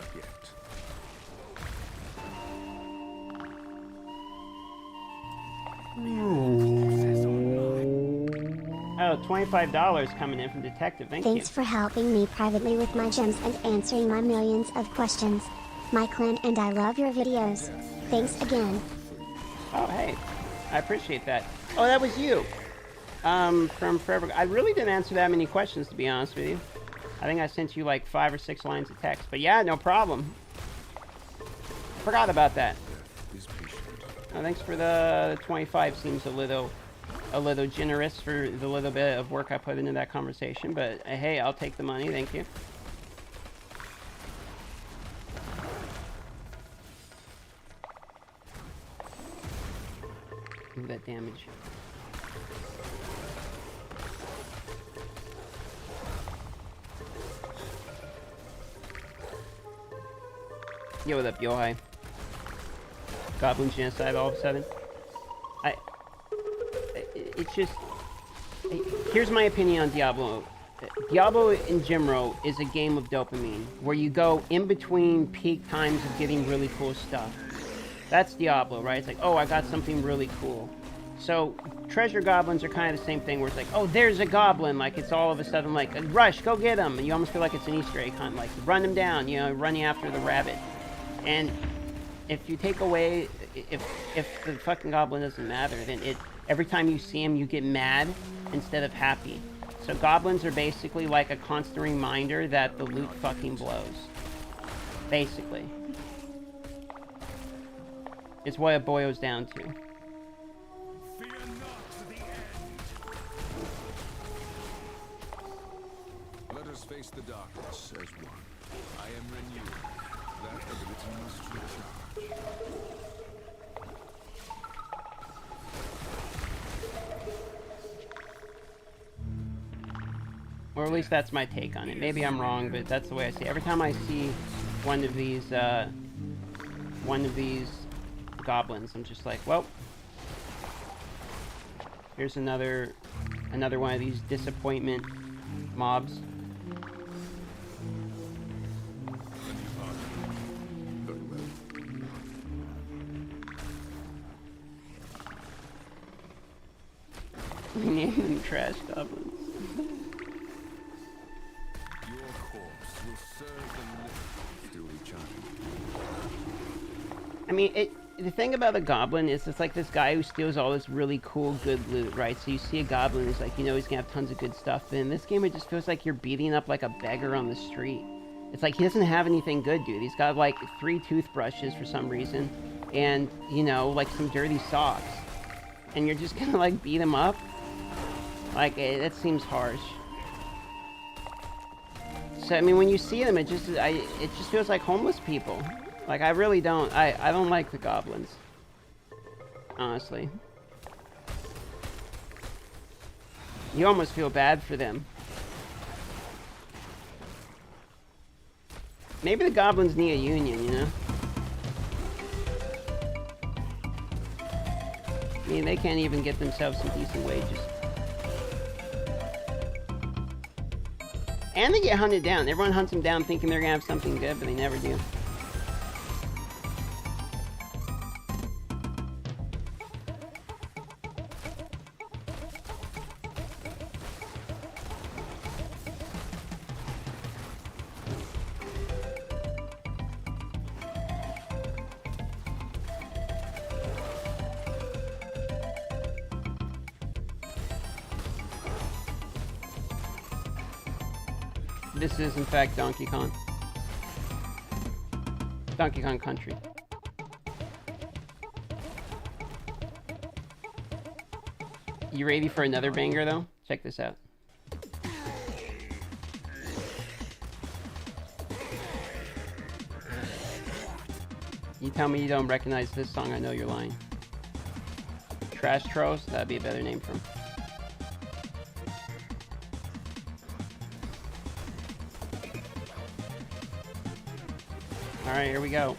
Oh, $25 coming in from Detective. Thank you. Thanks for helping me privately with my gems and answering my millions of questions. My clan and I love your videos. Thanks again. Oh, hey. I appreciate that. Oh, that was you. From Forever. I really didn't answer that many questions, to be honest with you. I think I sent you like 5 or 6 lines of text. But yeah, no problem. Forgot about that. Is patient. Oh, thanks for the 25. Seems a little generous for the little bit of work I put into that conversation. But hey, I'll take the money. Thank you. Move that damage. Yo, what up, yo, hi. Goblin genocide all of a sudden. It's just... Here's my opinion on Diablo. Diablo in Jimro is a game of dopamine, where you go in between peak times of getting really cool stuff. That's Diablo, right? It's like, oh, I got something really cool. So, treasure goblins are kind of the same thing, where it's like, oh, there's a goblin, like, it's all of a sudden like, rush, go get him, and you almost feel like it's an Easter egg hunt, like, run him down, you know, running after the rabbit. And if you take away, if the fucking goblin doesn't matter, then every time you see him, you get mad instead of happy. So goblins are basically like a constant reminder that the loot fucking blows. Basically. It's what it boils down to. Fear not the end. Let us face the darkness as one. I am renewed. That ability must recharge. Or at least that's my take on it. Maybe I'm wrong, but that's the way I see it. Every time I see one of these goblins, I'm just like, well, here's another one of these disappointment mobs. Very well. We name them trash goblins. Your corpse will serve the living. Still recharging. I mean, the thing about a goblin is it's like this guy who steals all this really cool, good loot, right? So you see a goblin, it's like, you know, he's gonna have tons of good stuff. But in this game, it just feels like you're beating up like a beggar on the street. It's like he doesn't have anything good, dude. He's got like 3 toothbrushes for some reason, and you know, like some dirty socks, and you're just gonna like beat him up. Like that seems harsh. So I mean, when you see them, it just feels like homeless people. Like, I really don't, I don't like the goblins. Honestly. You almost feel bad for them. Maybe the goblins need a union, you know? I mean, they can't even get themselves some decent wages. And they get hunted down. Everyone hunts them down thinking they're gonna have something good, but they never do. This is, in fact, Donkey Kong. Donkey Kong Country. You ready for another banger, though? Check this out. You tell me you don't recognize this song, I know you're lying. Trash Trolls? That'd be a better name for him. Alright, here we go.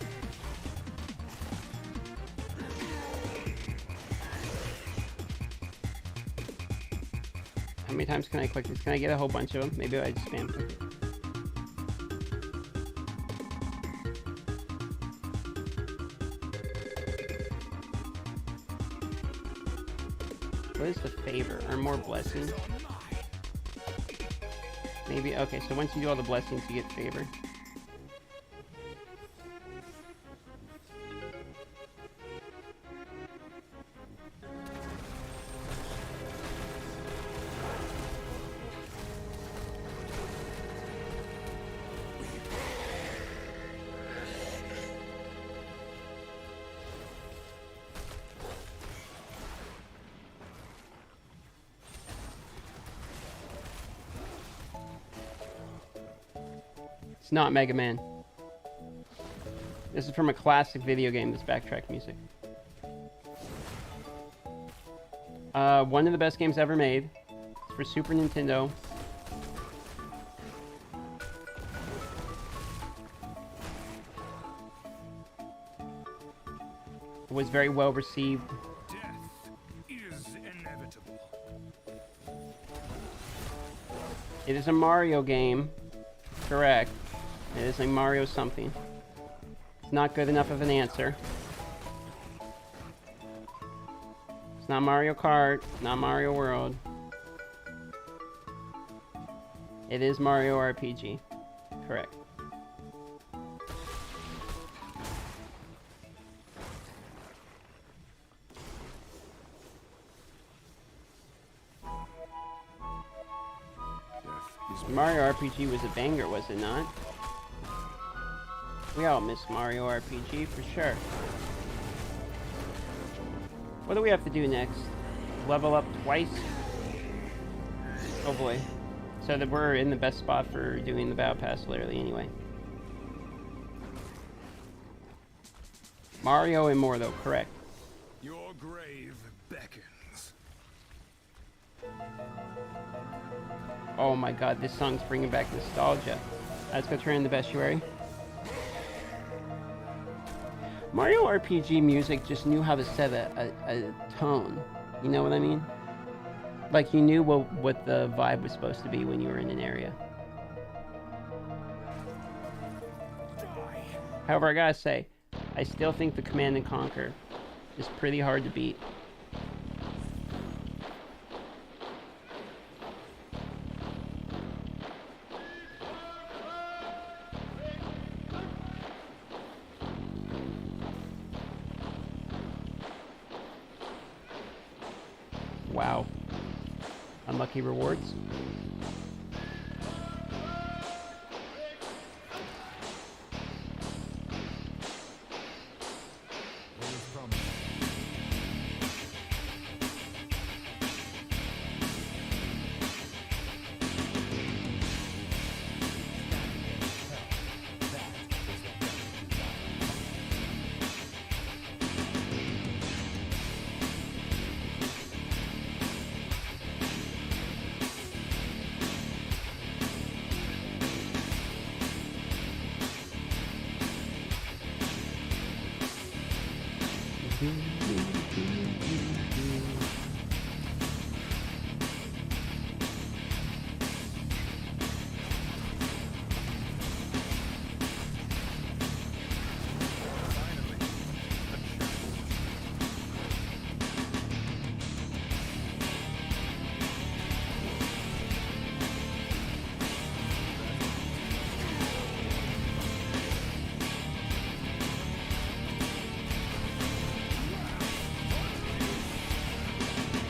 How many times can I click this? Can I get a whole bunch of them? Maybe I just spam click it. What is the favor? Earn more blessings? Maybe. Okay, so once you do all the blessings, you get favor. It's not Mega Man. This is from a classic video game, this backtrack music. One of the best games ever made. It's for Super Nintendo. It was very well received. Death is inevitable. It is a Mario game. Correct. It is a Mario something. It's not good enough of an answer. It's not Mario Kart, not Mario World. It is Mario RPG. Correct. Mario RPG was a banger, was it not? We all miss Mario RPG for sure. What do we have to do next? Level up twice? Oh boy. So that we're in the best spot for doing the Battle Pass literally anyway. Mario Immortal, correct. Your grave beckons. Oh my god, this song's bringing back nostalgia. Let's go turn in the Bestiary. Mario RPG music just knew how to set a tone. You know what I mean? Like, you knew what the vibe was supposed to be when you were in an area. However, I gotta say, I still think the Command & Conquer is pretty hard to beat. Wow. Unlucky rewards.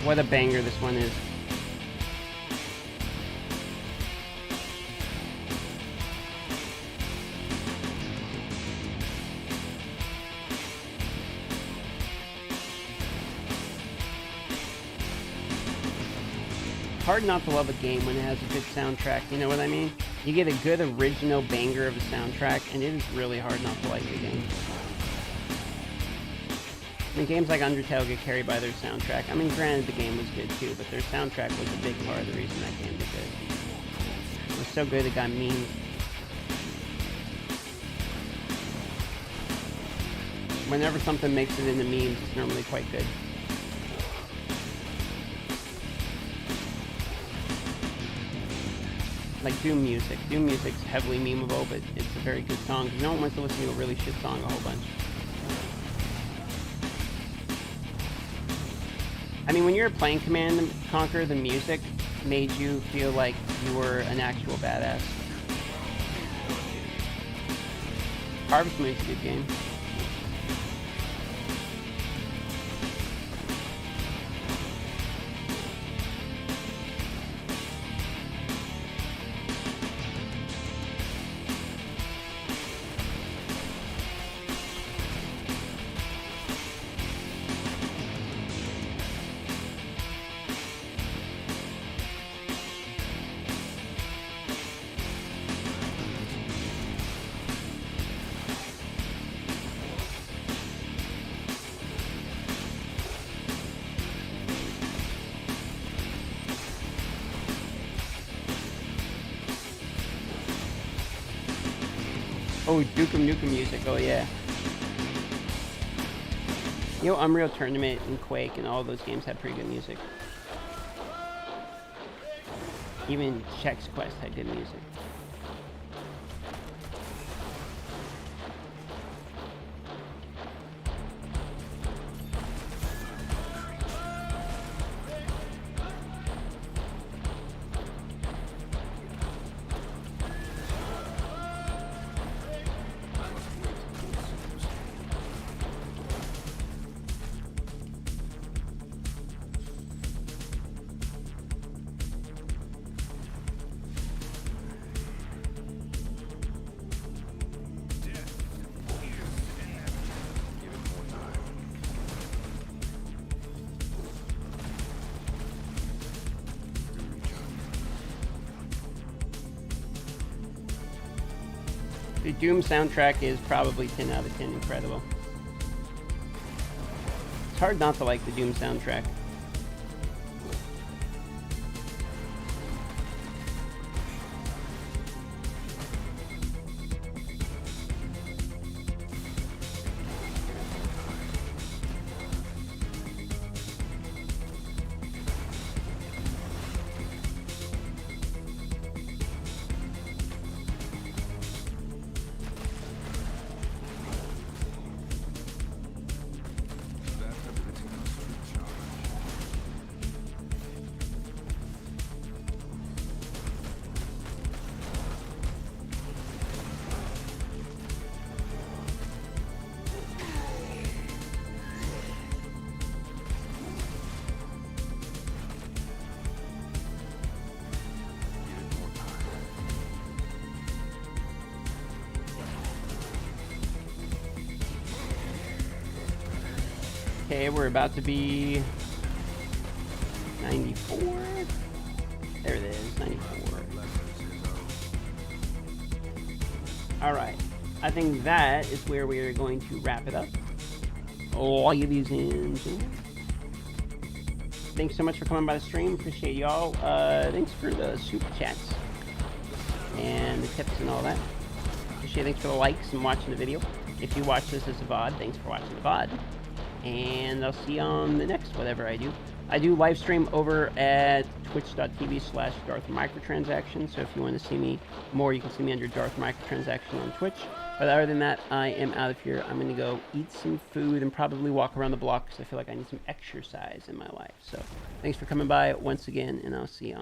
What a banger this one is. Hard not to love a game when it has a good soundtrack, you know what I mean? You get a good original banger of a soundtrack, and it is really hard not to like the game. I mean, games like Undertale get carried by their soundtrack. I mean, granted, the game was good too, but their soundtrack was a big part of the reason that game did good. It was so good it got memed. Whenever something makes it into memes, it's normally quite good. Like Doom music. Doom music's heavily memeable, but it's a very good song. No one wants to listen to a really shit song a whole bunch. I mean, when you're playing Command & Conquer, the music made you feel like you were an actual badass. Harvest Moon's a good game. Oh, Dukem Nukem music, oh yeah. You know, Unreal Tournament and Quake and all those games had pretty good music. Even Chex Quest had good music. The Doom soundtrack is probably 10 out of 10 incredible. It's hard not to like the Doom soundtrack. Okay, we're about to be 94. There it is, 94. Alright, I think that is where we are going to wrap it up. Ladies and gentlemen, thanks so much for coming by the stream. Appreciate y'all. Thanks for the super chats and the tips and all that. Appreciate it. Thanks for the likes and watching the video. If you watch this as a VOD, thanks for watching the VOD. And I'll see you on the next whatever I do. I do live stream over at twitch.tv/DarthMicrotransaction. So if you want to see me more, you can see me under Darth Microtransaction on Twitch. But other than that, I am out of here. I'm going to go eat some food and probably walk around the block because I feel like I need some exercise in my life. So thanks for coming by once again, and I'll see you on